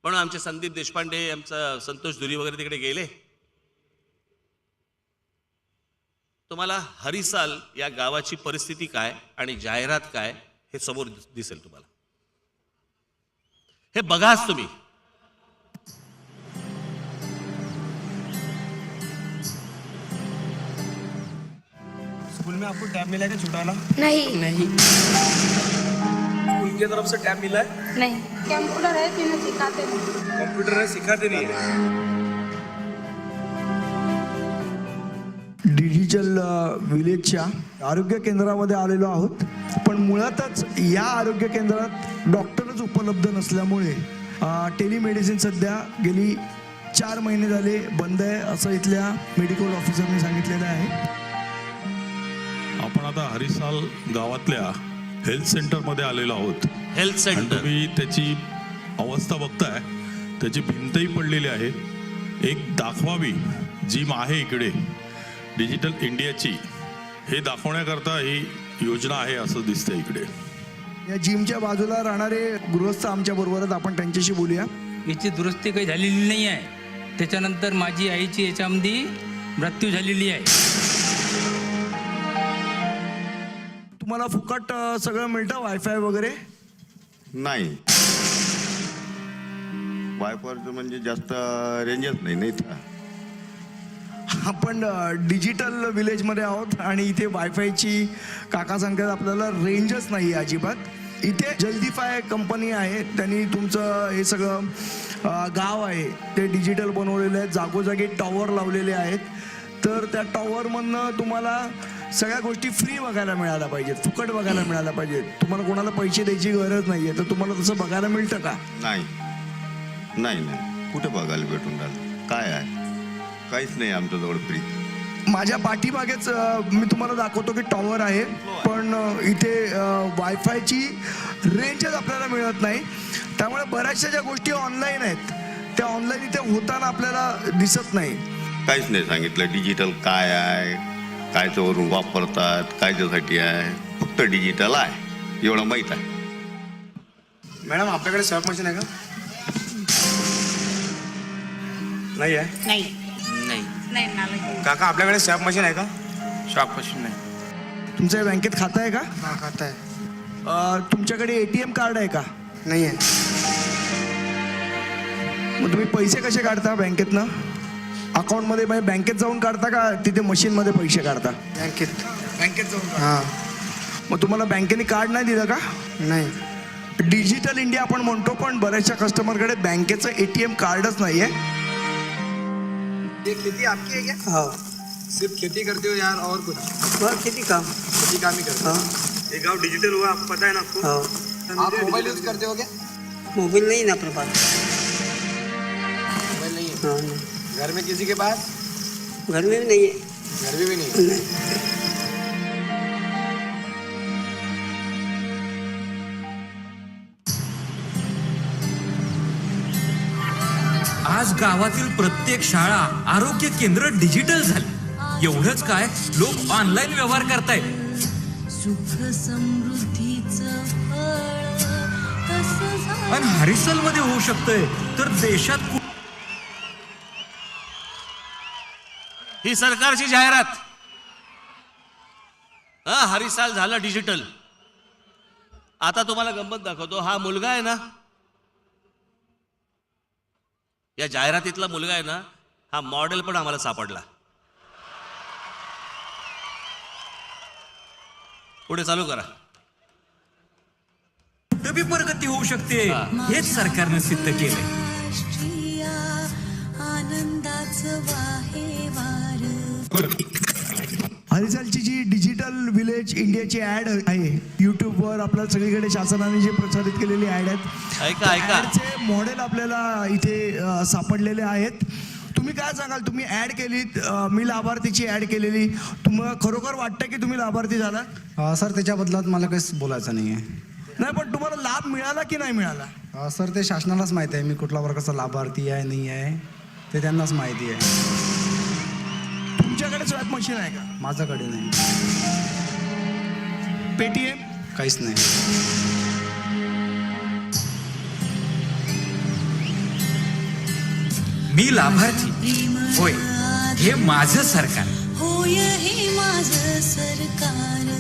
म्हणून आमचे संदीप देशपांडे, आमचा संतोष धुरी वगैरे तिकडे गेले. तुम्हाला हरिसाल या गावाची परिस्थिती काय आणि जाहिरात काय हे समोर दिसेल तुम्हाला. हे बघाच तुम्ही. स्कूल में आपको टैब मिला है क्या छुटाना? नहीं नहीं. स्कूल की तरफ से टैब मिला है? नहीं कंप्यूटर है कि नहीं सिखाते नहीं. कंप्यूटर है, सिखाते नहीं है. डिजिटल विलेजच्या आरोग्य केंद्रामध्ये आलेलो आहोत. पण मुळातच या आरोग्य केंद्रात डॉक्टरच उपलब्ध नसल्यामुळे टेलिमेडिसिन सध्या गेली 4 महिने झाले बंद आहे असं इथल्या मेडिकल ऑफिसरने सांगितलेलं आहे. आपण आता हरिसाल गावातल्या हेल्थ सेंटरमध्ये आलेलो आहोत. हेल्थ आणि सेंटर तुम्ही त्याची अवस्था बघताय, त्याची भिंतही पडलेली आहे. एक दाखवावी जिम आहे इकडे डिजिटल इंडियाची, हे दाखवण्याकरता ही योजना आहे असं दिसतंय इकडे. या जिमच्या बाजूला राहणारे गृहस्थ आमच्या बरोबरच, आपण त्यांच्याशी बोलूया. याची दुरुस्ती काही झालेली नाही आहे. त्याच्यानंतर माझी आईची याच्यामध्ये मृत्यू झालेली आहे. तुम्हाला फुकट सगळं मिळतं, वायफाय वगैरे? नाही, वायफायचं म्हणजे जास्त रेंजच नाही तर. आपण डिजिटल विलेजमध्ये आहोत आणि इथे वायफायची काका सांगतात आपल्याला रेंजच नाही अजिबात. इथे जल्दीफाय कंपनी आहे, त्यांनी तुमचं हे सगळं गाव आहे ते डिजिटल बनवलेलं आहे. जागोजागी टॉवर लावलेले आहेत. तर त्या टॉवरमधनं तुम्हाला सगळ्या गोष्टी फ्री बघायला मिळायला पाहिजेत, फुकट बघायला मिळायला पाहिजेत. तुम्हाला कोणाला पैसे द्यायची गरज नाही आहे. तर तुम्हाला तसं बघायला मिळतं का? नाही नाही नाही, कुठे बघायला भेटून राहिलं? काय आहे? काहीच नाही आमच्याजवळ फ्री. माझ्या पाठीमागेच मी तुम्हाला दाखवतो की टॉवर आहे, पण इथे वायफायची रेंजच आपल्याला मिळत नाही. त्यामुळे बऱ्याचशा ज्या गोष्टी ऑनलाईन आहेत त्या ऑनलाईन इथे होताना आपल्याला दिसत नाही. काहीच नाही सांगितलं. डिजिटल काय आहे, कायच्यावरून वापरतात, कायच्यासाठी आहे, फक्त डिजिटल आहे एवढं माहीत आहे. मॅडम आपल्याकडे स्वॅप मशीन आहे का? नाही आहे. नहीं नहीं नाला काका आपल्याकडे स्वॅप मशीन आहे का? स्वॅप मशीन नाही. तुमचं बँकेत खातं आहे का? हा, खाता आहे. तुमच्याकडे ATM कार्ड आहे का? नाही आहे. मग तुम्ही पैसे कसे काढता बँकेतनं? अकाउंटमध्ये म्हणजे बँकेत जाऊन काढता का तिथे मशीनमध्ये पैसे काढता? बँकेत जाऊन. हां. मग तुम्हाला बँकेने कार्ड नाही दिलं का? नाही. डिजिटल इंडिया आपण म्हणतो, पण बऱ्याचशा कस्टमरकडे बँकेचं ATM कार्डच नाही आहे. ये खेती आपकी है क्या? हाँ सिर्फ खेती करते हो यार और कुछ? वह खेती काम. खेती काम ही करते हो. हाँ ये गाँव डिजिटल हुआ, आपको पता है ना आपको? हाँ. आप मोबाइल यूज करते हो क्या? मोबाइल नहीं ना अपने पास. मोबाइल नहीं है. हाँ नहीं. घर में किसी के पास? घर में भी नहीं है. घर में भी नहीं है. नहीं. आज गावातील प्रत्येक शाळा, आरोग्य केंद्र डिजिटल झाली. एवढंच काय, लोक ऑनलाईन व्यवहार करतायत. सुख समृद्धीचं फळ आणि हरिसल मध्ये होऊ शकतंय तर देशात ही सरकारची जाहिरात. हरिसाल झालं डिजिटल. आता तुम्हाला गंमत दाखवतो. हा मुलगा आहे ना, या जाहिरातीतला मुलगा आहे ना, हा मॉडेल पण आम्हाला सापडला. पुढे चालू करा. कुठं बी प्रगती होऊ शकते, हेच सरकारनं सिद्ध केलंय. राष्ट्रीय आनंदाचं वाहे वार. हरिसालची जी डिजिटल विलेज इंडियाची ॲड आहे यूट्यूबवर, आपल्याला सगळीकडे शासनाने जे प्रसारित केलेली ॲड आहेत, ऐका ऐका. ॲडचे मॉडेल आपल्याला इथे सापडलेले आहेत. तुम्ही काय सांगाल? तुम्ही ॲड केलीत, मी लाभार्थीची ॲड केलेली, तुम्हाला खरोखर वाटतं की तुम्ही लाभार्थी झालात? सर त्याच्याबद्दलात मला काहीच बोलायचं नाही आहे. नाही, पण तुम्हाला लाभ मिळाला की नाही मिळाला? सर ते शासनालाच माहिती आहे मी कुठल्या वर्गाचा लाभार्थी आहे नाही आहे, ते त्यांनाच माहिती आहे. तुमच्याकडे स्वॅप मशीन आहे का? माझ्याकडे नाही. पेटीएम? काहीच नाही. मी लाभार्थी होय, हे माझं सरकार. होय हे माझं सरकार.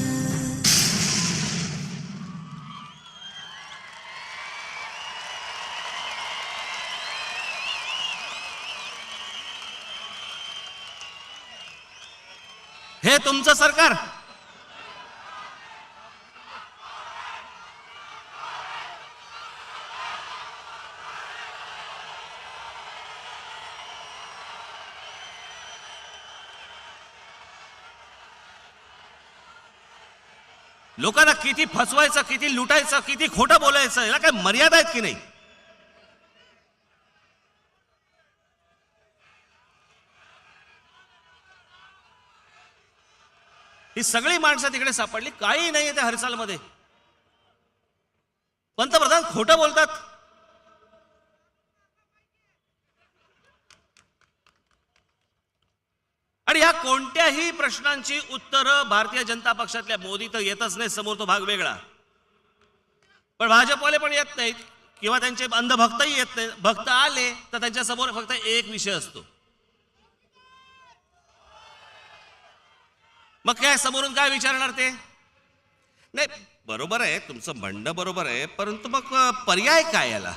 हे तुमचं सरकार. लोकांना किती फसवायचं, किती लुटायचं, किती खोटं बोलायचं, याला काय मर्यादा आहेत की नाही? ही सगळी माणसं तिकडे सापडली, काही नाहीये त्या हरसालमध्ये. पंतप्रधान खोटं बोलतात. आणि या कोणत्याही प्रश्नांची उत्तरं भारतीय जनता पक्षातल्या मोदी तर येतच नाही, समोर तो भाग वेगळा. पण भाजपवाले पण येत नाहीत किंवा त्यांचे अंधभक्तही येत नाहीत. भक्त आले तर त्यांच्या समोर फक्त एक विषय असतो. मग काय समोरून काय विचारणार ते? नाही, बरोबर आहे, तुमचं म्हणणं बरोबर आहे, परंतु मग पर्याय काय याला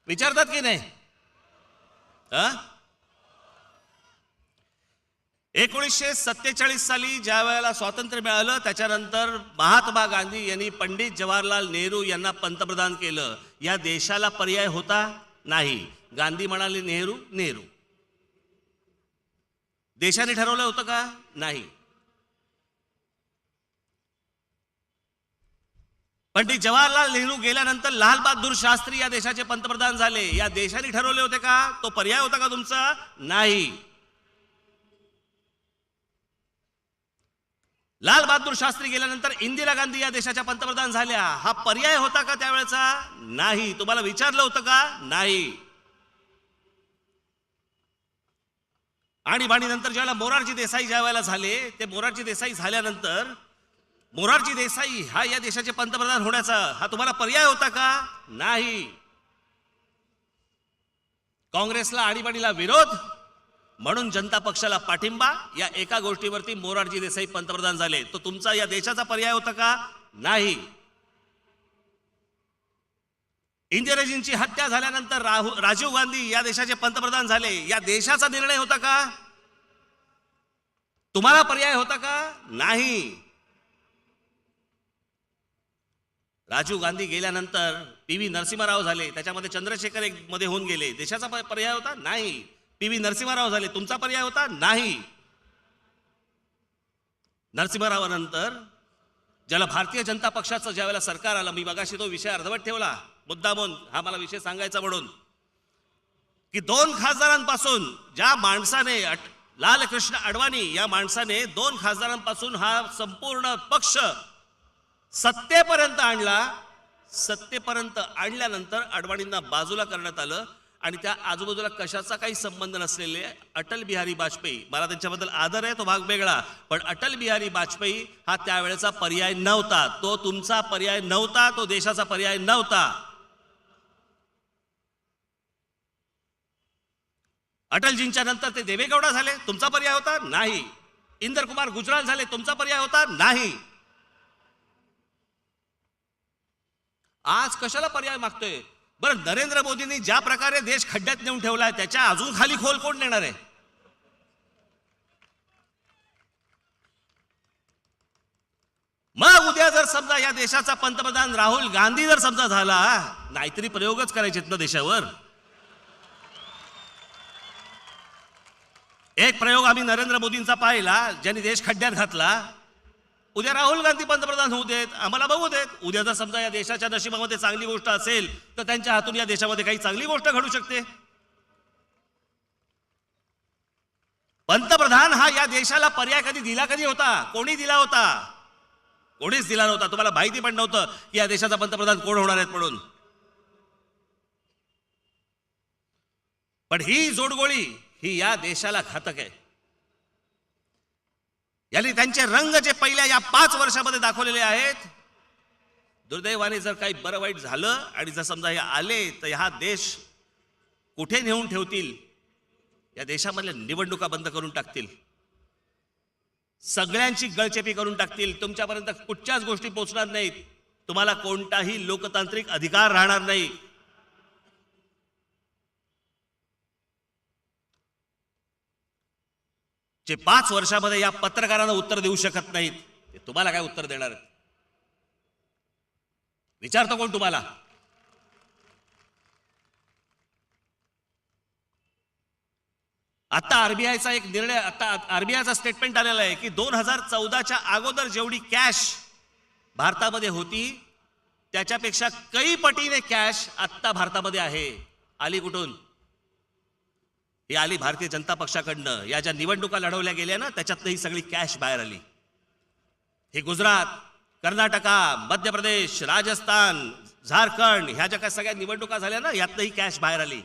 विचारतात की नाही? 1947 साली ज्या वेळेला स्वातंत्र्य मिळालं त्याच्यानंतर महात्मा गांधी यांनी पंडित जवाहरलाल नेहरू यांना पंतप्रधान केलं. या देशाला पर्याय होता नाही. गांधी म्हणाले नेहरू नेहरू. देशाने ठरवलं होतं का? नाही. पंडित जवाहरलाल नेहरू गेल्यानंतर लाल बहादूर शास्त्री या देशाचे पंतप्रधान झाले. या देशाने ठरवले होते का? तो पर्याय होता का तुमचा? नाही. लाल बहादूर शास्त्री गेल्यानंतर इंदिरा गांधी या देशाच्या पंतप्रधान झाल्या. हा पर्याय होता का त्यावेळेचा? नाही. तुम्हाला विचारलं होतं का? नाही. आणि नंतर ज्यावेळेला मोरारजी देसाई ज्या वेळेला झाले, ते मोरारजी देसाई झाल्यानंतर मोरारजी देसाई हा या देशाचे पंतप्रधान होण्याचा हा तुम्हाला पर्याय होता का? नाही. काँग्रेसला आणीबाणीला विरोध म्हणून जनता पक्षाला पाठिंबा, या एका गोष्टीवरती मोरारजी देसाई पंतप्रधान झाले. तो तुमचा या देशाचा पर्याय होता का? नाही. इंदिराजींची हत्या झाल्यानंतर राजीव गांधी या देशाचे पंतप्रधान झाले. या देशाचा निर्णय होता का? तुम्हाला पर्याय होता का? नाही. राजीव गांधी गेल्यानंतर पी.व्ही. नरसिंहराव झाले, त्याच्यामध्ये चंद्रशेखर एक मध्ये होऊन गेले. देशाचा पर्याय होता? नाही. पी.व्ही. नरसिंहराव झाले, तुमचा पर्याय होता? नाही. नरसिंहरावानंतर ज्याला भारतीय जनता पक्षाचं ज्यावेळेला सरकार आलं, मी मगाशी तो विषय अर्धवट ठेवला मुद्दामून, हा मला विषय सांगायचा म्हणून, की 2 खासदारांपासून ज्या माणसाने लालकृष्ण अडवाणी या माणसाने 2 खासदारांपासून हा संपूर्ण पक्ष सत्तेपर्यंत आणला. सत्तेपर्यंत आणल्यानंतर अडवाणींना बाजूला करण्यात आलं आणि त्या आजूबाजूला कशाचा काही संबंध नसलेले अटल बिहारी वाजपेयी, मला त्यांच्याबद्दल आदर आहे, तो भाग वेगळा, पण अटल बिहारी वाजपेयी हा त्यावेळेचा पर्याय नव्हता. तो तुमचा पर्याय नव्हता, तो देशाचा पर्याय नव्हता. अटलजींच्या नंतर ते देवेगौडा झाले, तुमचा पर्याय होता? नाही. इंदर कुमार गुजराल झाले, तुमचा पर्याय होता? नाही. आज कशाला पर्याय मागतोय? बरं, नरेंद्र मोदींनी ज्या प्रकारे देश खड्ड्यात नेऊन ठेवलाय त्याच्या अजून खाली खोल कोण नेणार आहे? मग उद्या जर समजा या देशाचा पंतप्रधान राहुल गांधी जर समजा झाला, नाहीतरी प्रयोगच करायचेत ना देशावर. एक प्रयोग आम्ही नरेंद्र मोदींचा पाहिला, ज्यांनी देश खड्ड्यात घातला. उद्या राहुल गांधी पंतप्रधान होऊ देत, आम्हाला बघू देत. उद्या जर समजा या देशाच्या नशिबामध्ये चांगली गोष्ट असेल तर त्यांच्या हातून या देशामध्ये काही चांगली गोष्ट घडू शकते. पंतप्रधान हा या देशाला पर्याय कधी होता? कोणी दिला होता? कोणीच दिला नव्हता. तुम्हाला माहिती पण नव्हतं की या देशाचा पंतप्रधान कोण होणार आहेत म्हणून. पण ही जोडगोळी ही या देशाला घातक आहे. यांनी त्यांचे रंग जे पहिल्या या 5 वर्षामध्ये दाखवलेले आहेत, दुर्दैवाने जर काही बरं वाईट झालं आणि जर समजा हे आले तर हा देश कुठे नेऊन ठेवतील या देशामधल्या निवडणुका बंद करून टाकतील, सगळ्यांची गळचेपी करून टाकतील, तुमच्यापर्यंत कुठच्याच गोष्टी पोहोचणार नाहीत, तुम्हाला कोणताही लोकतांत्रिक अधिकार राहणार नाही. जे 5 वर्षामध्ये या पत्रकारांना उत्तर देऊ शकत नाहीत ते तुम्हाला काय उत्तर देणार आहेत? विचारतो कोण तुम्हाला? आता आरबीआयचा एक निर्णय, आता आरबीआयचा स्टेटमेंट आलेला आहे की 2014च्या अगोदर जेवढी कॅश भारतामध्ये होती त्याच्यापेक्षा कई पटीने कॅश आत्ता भारतामध्ये आहे. आली कुठून? ही आली भारतीय जनता पक्षाकडनं. या ज्या निवडणुका लढवल्या गेल्या ना त्याच्यातनं ही सगळी कॅश बाहेर आली. हे गुजरात, कर्नाटका, मध्य प्रदेश, राजस्थान, झारखंड ह्या ज्या काय सगळ्या निवडणुका झाल्या ना यातनं ही कॅश बाहेर आली.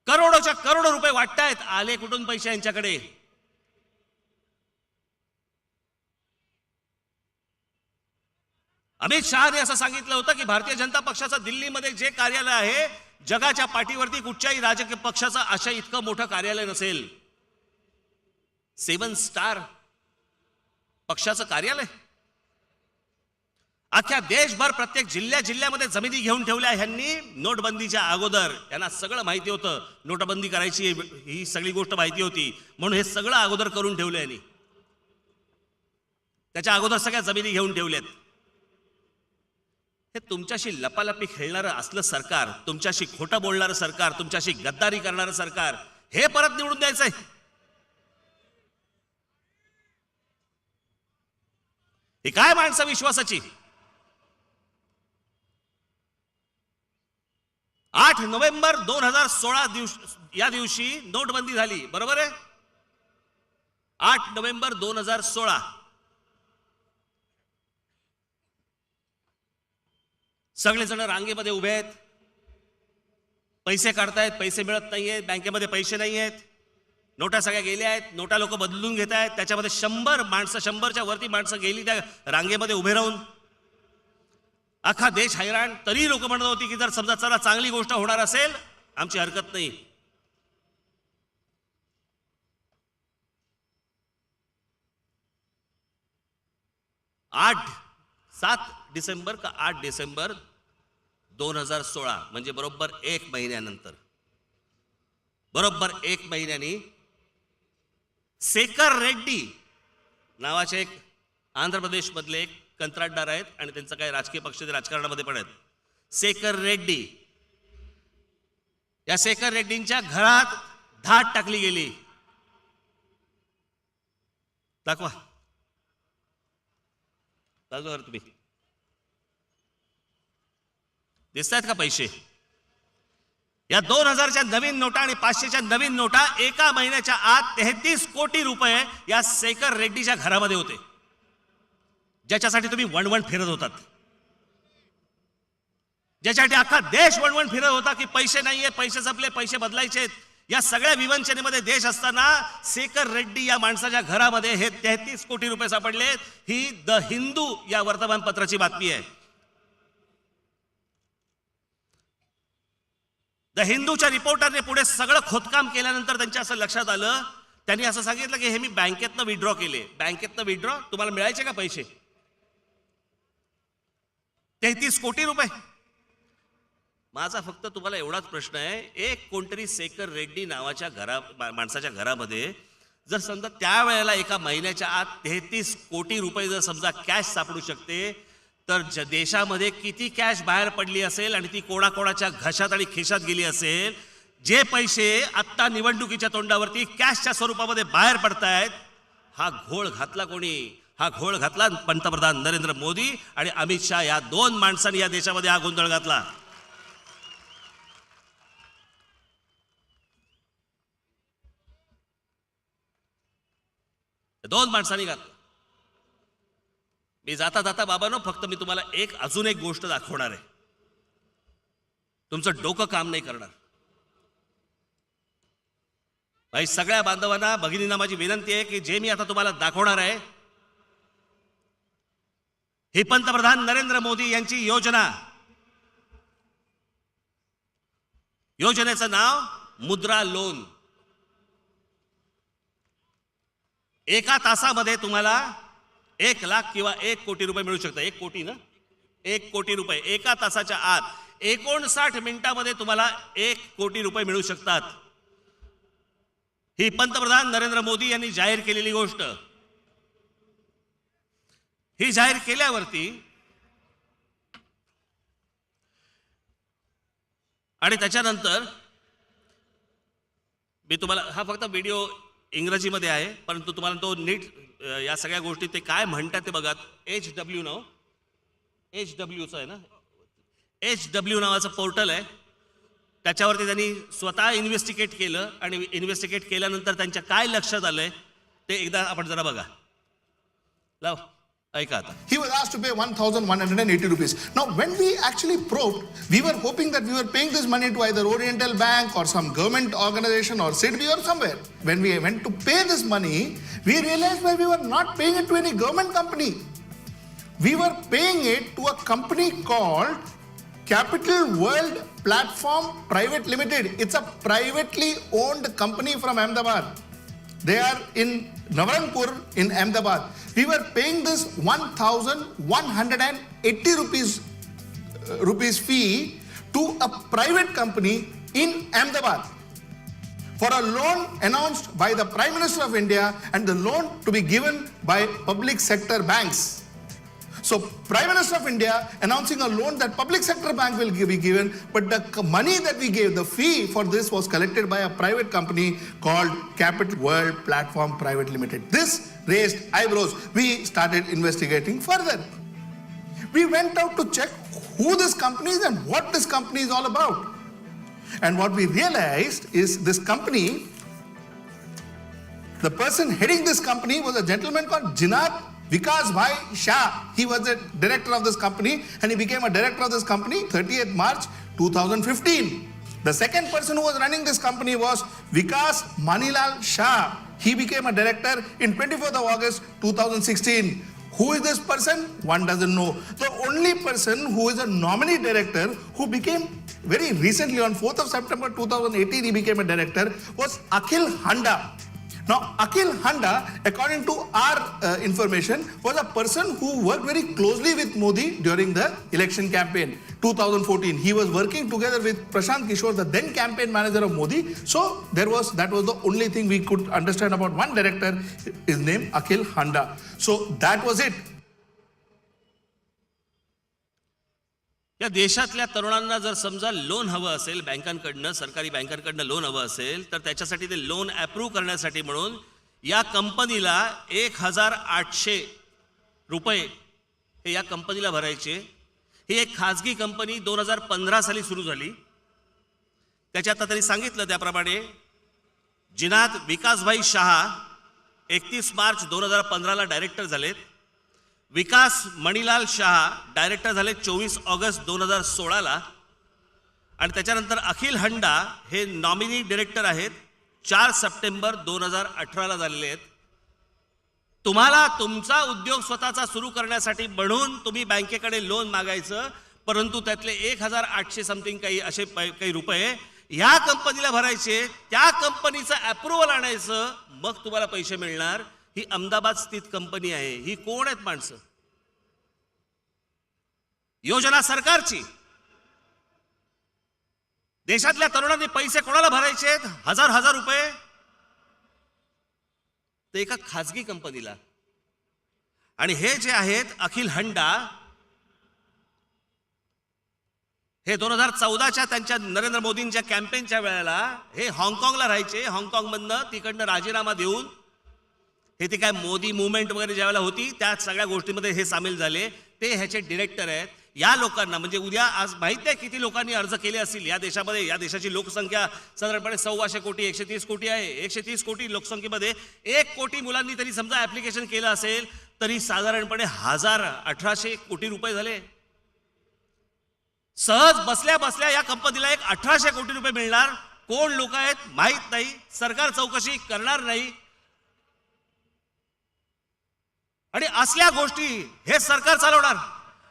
करोडोच्या करोडो रुपये वाटतायत. आले कुठून पैसे यांच्याकडे? अमित शहाने असं सांगितलं होतं की भारतीय जनता पक्षाचं दिल्लीमध्ये जे कार्यालय आहे जगाच्या पाठीवरती कुठच्याही राजकीय पक्षाचं अशा इतकं मोठं कार्यालय नसेल. 7 स्टार पक्षाचं कार्यालय. अख्ख्या देशभर प्रत्येक जिल्ह्यामध्ये जमिनी घेऊन ठेवल्या ह्यांनी नोटबंदीच्या अगोदर. यांना सगळं माहिती होतं नोटबंदी करायची, ही सगळी गोष्ट माहिती होती म्हणून हे सगळं अगोदर करून ठेवलं यांनी. त्याच्या अगोदर सगळ्या जमिनी घेऊन ठेवल्यात. हे तुमच्याशी लपालपी खेळणारं असलं सरकार, तुमच्याशी खोटं बोलणारं सरकार, तुमच्याशी गद्दारी करणारं सरकार हे परत निवडून द्यायचंय. ही काय माणसं विश्वासाची? 8 नोव्हेंबर 2016 या दिवशी नोटबंदी झाली, बरोबर आहे? 8 नोव्हेंबर 2016. सगळेजण रांगेमध्ये उभे आहेत, पैसे काढतायत, पैसे मिळत नाहीयेत, बँकेमध्ये पैसे नाही आहेत, नोटा सगळ्या गेल्या आहेत, नोटा लोक बदलून घेत आहेत. त्याच्यामध्ये 100 माणसं, 100च्या वरती माणसं गेली त्या रांगेमध्ये उभे राहून. अख्खा देश हैराण. तरी लोक म्हणत होती की जर समजा चला चांगली गोष्ट होणार असेल आमची हरकत नाही. सात डिसेंबर का 8 डिसेंबर 2016 म्हणजे बरोबर 1 महिन्यानंतर, बरोबर 1 महिन्यानी शेखर रेड्डी नावाचे एक आंध्र प्रदेश मधले एक कंत्राटदार आहेत आणि त्यांचं काही राजकीय पक्ष राजकारणामध्ये पण आहेत. शेखर रेड्डी, या शेखर रेड्डींच्या घरात धाड टाकली गेली. दाखवा तुम्ही, दिसतायत का पैसे? या 2000च्या नवीन नोटा आणि 500च्या नवीन नोटा एका महिन्याच्या आत 33 कोटी रुपये या शेखर रेड्डीच्या घरामध्ये होते, ज्याच्यासाठी तुम्ही वणवण फिरत होतात, ज्याच्यासाठी अख्खा देश वणवण फिरत होता की पैसे नाहीये, पैसे संपले, पैसे बदलायचे. या सगळ्या विवंचनेमध्ये देश असताना शेखर रेड्डी या माणसाच्या घरामध्ये हे 33 कोटी रुपये सापडले. ही द हिंदू या वर्तमानपत्राची बातमी आहे. द हिंदूच्या रिपोर्टरने पुढे सगळं खोदकाम केल्यानंतर त्यांच्या असं लक्षात आलं, त्यांनी असं सांगितलं की हे मी बँकेतनं विड्रॉ केले. बँकेतनं विड्रॉ तुम्हाला मिळायचे का पैसे? 33 कोटी रुपये. माझा फक्त तुम्हाला एवढाच प्रश्न आहे, एक कोणतरी शेखर रेड्डी नावाच्या माणसाच्या घरामध्ये जर समजा त्यावेळेला एका महिन्याच्या आत 33 कोटी रुपये जर समजा कॅश सापडू शकते, तर देशामध्ये किती कॅश बाहेर पडली असेल आणि ती कोणाकोणाच्या घशात आणि खिशात गेली असेल. जे पैसे आत्ता निवडणुकीच्या तोंडावरती कॅशच्या स्वरूपामध्ये बाहेर पडतायत, हा घोळ घातला कोणी? हा घोळ घातला पंतप्रधान नरेंद्र मोदी आणि अमित शहा या 2 माणसांनी या देशामध्ये हा गोंधळ घातला. दोन माणसांनी घातलं. मी जाता जाता बाबांनो फक्त मी तुम्हाला अजून एक गोष्ट दाखवणार आहे. तुमचं डोकं काम नाही करणार. भाई सगळ्या बांधवांना, भगिनींना माझी विनंती आहे की जे मी आता तुम्हाला दाखवणार आहे ही पंतप्रधान नरेंद्र मोदी यांची योजना. योजनेचं नाव मुद्रा लोन. एका तासामध्ये तुम्हाला 1 लाख किंवा 1 कोटी रुपये मिळू शकतात. 1 कोटी ना, 1 कोटी रुपये एका तासाच्या आत 59 मिनिटामध्ये तुम्हाला 1 कोटी रुपये मिळू शकतात. ही पंतप्रधान नरेंद्र मोदी यांनी जाहीर केलेली गोष्ट. ही जाहीर केल्यावरती आणि त्याच्यानंतर मी तुम्हाला, हा फक्त व्हिडिओ इंग्रजीमध्ये आहे, परंतु तुम्हाला तो नीट या सगळ्या गोष्टी ते काय म्हणतात ते बघा. HW नाव, HWचं आहे ना, HW नावाचं पोर्टल आहे. त्याच्यावरती त्यांनी स्वतः इन्व्हेस्टिगेट केलं आणि इन्व्हेस्टिगेट केल्यानंतर त्यांच्या काय लक्षात आलंय ते एकदा आपण जरा बघा. लाव, ऐका आता. He was asked to pay 1,180 rupees. Now, when we actually probed, we were hoping that we were paying this money to either Oriental Bank or some government organization or SIDBI or somewhere. When we went to pay this money, we realized that we were not paying it to any government company. We were paying it to a company called Capital World Platform Private Limited. It's a privately owned company from Ahmedabad. They are in Navarangpur in Ahmedabad. We were paying this 1,180 rupees fee to a private company in Ahmedabad for a loan announced by the Prime Minister of India and the loan to be given by public sector banks. So Prime Minister of India announcing a loan that public sector bank will be given, but the money that we gave, the fee for this was collected by a private company called Capital World Platform Private Limited. This raised eyebrows. We started investigating further. We went out to check who this company is and what this company is all about. And what we realized is this company, the person heading this company was a gentleman called Jinat Vikas Bhai Shah. He was the director of this company and he became a director of this company 30th March 2015. The second person who was running this company was Vikas Manilal Shah. He became a director in 24th of August 2016. Who is this person? One doesn't know. The only person who is a nominee director who became very recently on 4th of September 2018 he became a director was Akhil Handa. Now, Akhil Handa, according to our information, was a person who worked very closely with Modi during the election campaign, 2014. He was working together with Prashant Kishore, the then campaign manager of Modi. So, that was the only thing we could understand about one director, his name Akhil Handa. So, that was it. या देशातल्या तरुणांना जर समजा loan हवं असेल बँकांकडनं, सरकारी बँकांकडनं loan हवं असेल तर त्याच्यासाठी ते लोन अप्रूव्ह करण्यासाठी म्हणून या कंपनीला 1,800 रुपये हे या कंपनीला भरायचे. ही एक खाजगी कंपनी 2015 साली सुरू झाली. त्याच्यात त्यांनी सांगितलं त्याप्रमाणे जिनात विकासभाई शहा 31 मार्च 2015 ला डायरेक्टर झालेत. विकास मणिलाल शहा डायरेक्टर झाले 24 ऑगस्ट 2016 ला आणि त्याच्यानंतर अखिल हंडा हे नॉमिनी डायरेक्टर आहेत 4 सप्टेंबर 2018 ला झालेले आहेत. तुम्हाला तुमचा उद्योग स्वतःचा सुरू करण्यासाठी म्हणून तुम्ही बँकेकडे लोन मागायचं, परंतु त्यातले 1,800 समथिंग काही रुपये ह्या कंपनीला भरायचे, त्या कंपनीचं अप्रुव्हल आणायचं, मग तुम्हाला पैसे मिळणार. ही अहमदाबाद स्थित कंपनी आहे. ही कोण आहेत माणसं? योजना सरकारची. देशातल्या तरुणांनी पैसे कोणाला भरायचे? हजार रुपये ते एका खाजगी कंपनीला. आणि हे जे आहेत अखिल हंडा हे 2014च्या त्यांच्या नरेंद्र मोदींच्या कॅम्पेनच्या वेळेला हे हाँगकाँगला राहायचे. हाँगकाँगमधनं तिकडनं राजीनामा देऊन हे ती काय मोदी मुवमेंट वगैरे ज्यावेळेला होती त्या सगळ्या गोष्टींमध्ये हे सामील झाले. ते ह्याचे डिरेक्टर आहेत. या लोकांना म्हणजे उद्या आज माहिती आहे किती लोकांनी अर्ज केले असतील या देशामध्ये. या देशाची लोकसंख्या साधारणपणे 1,200 कोटी 130 कोटी आहे. 130 कोटी लोकसंख्येमध्ये 1 कोटी मुलांनी तरी समजा ऍप्लिकेशन केलं असेल तरी साधारणपणे 1,800 कोटी रुपये झाले. सहज बसल्या बसल्या या कंपनीला 1,800 कोटी रुपये मिळणार. कोण लोक आहेत माहित नाही. सरकार चौकशी करणार नाही. आणि असल्या गोष्टी हे सरकार चालवणार.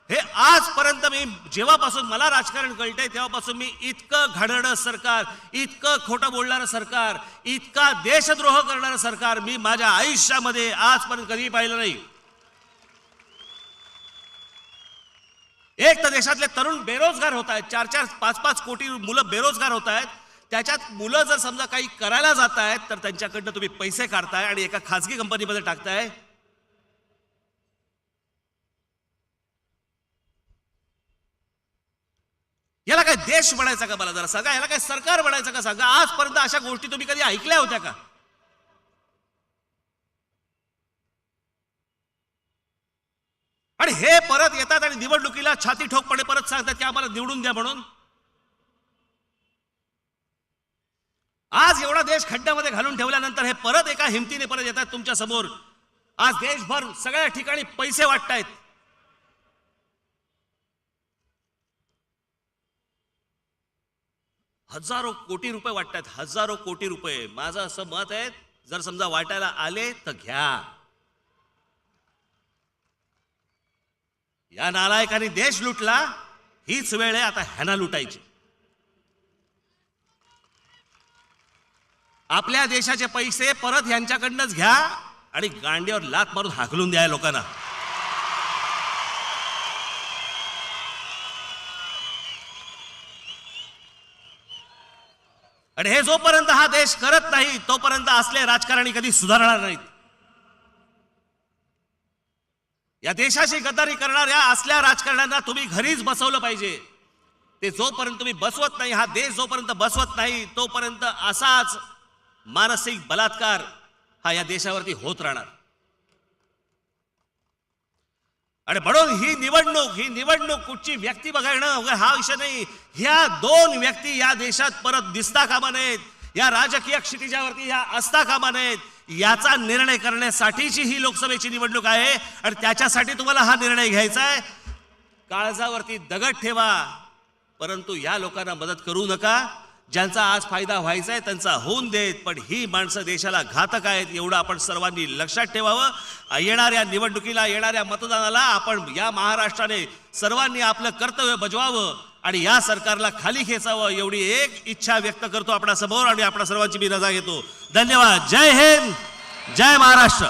हे आजपर्यंत मी जेव्हापासून मला राजकारण कळतंय तेव्हापासून मी इतकं घाणेरडं सरकार, इतकं खोटं बोलणारं सरकार, इतका देशद्रोह करणारं सरकार मी माझ्या आयुष्यामध्ये आजपर्यंत कधीही पाहिलं नाही. एक तर देशातले तरुण बेरोजगार होत आहेत, 4-4, 5-5 कोटी मुलं बेरोजगार होत आहेत. त्याच्यात मुलं जर समजा काही करायला जात आहेत तर त्यांच्याकडनं तुम्ही पैसे काढताय आणि एका खासगी कंपनीमध्ये टाकताय. याला काय देश बनायचा का? मला जरा सांगा, याला काय सरकार बनायचं का? सांगा. आजपर्यंत अशा गोष्टी तुम्ही कधी ऐकल्या होत्या का? आणि हे परत येतात आणि निवडणुकीला छाती ठोकपणे परत सांगतात की आम्हाला निवडून द्या म्हणून. आज एवढा देश खड्ड्यामध्ये घालून ठेवल्यानंतर हे परत एका हिमतीने परत येतात तुमच्या समोर. आज देशभर सगळ्या ठिकाणी पैसे वाटतायत. हजारो कोटी रुपये वाटतात, हजारो कोटी रुपये. माझं असं मत आहे, जर समजा वाटायला आले तर घ्या. या नालायकांनी देश लुटला, हीच वेळ आहे आता ह्यांना लुटायची. आपल्या देशाचे पैसे परत यांच्याकडनंच घ्या आणि गांडीवर लात मारून हाकलून द्या लोकांना. आणि हे जोपर्यंत हा देश करत नाही तोपर्यंत असले राजकारणी कधी सुधारणार नाहीत. या देशाची गद्दारी करणाऱ्या असल्या राजकारण्यांना तुम्ही घरीच बसवलं पाहिजे. ते जोपर्यंत तुम्ही बसवत नाही, हा देश जोपर्यंत बसवत नाही तोपर्यंत असाच मानसिक बलात्कार हा या देशावरती होत राहणार. आणि म्हणून ही निवडणूक कुठची व्यक्ती बघणं वगैरे हा विषय नाही. ह्या 2 व्यक्ती या देशात परत दिसता कामा नयेत, या राजकीय क्षितिजावरती या असता कामा नयेत. याचा निर्णय करण्यासाठीची ही लोकसभेची निवडणूक आहे आणि त्याच्यासाठी तुम्हाला हा निर्णय घ्यायचा आहे. काळजावरती दगड ठेवा, परंतु या लोकांना मदत करू नका. ज्यांचा आज फायदा व्हायचा आहे त्यांचा होऊन देत, पण ही माणसं देशाला घातक आहेत एवढं आपण सर्वांनी लक्षात ठेवावं. येणाऱ्या निवडणुकीला, येणाऱ्या मतदानाला आपण या महाराष्ट्राने सर्वांनी आपलं कर्तव्य बजवावं आणि या सरकारला खाली खेचावं एवढी एक इच्छा व्यक्त करतो आपल्या समोर आणि आपल्या सर्वांची मी रजा घेतो. धन्यवाद. जय हिंद, जय महाराष्ट्र.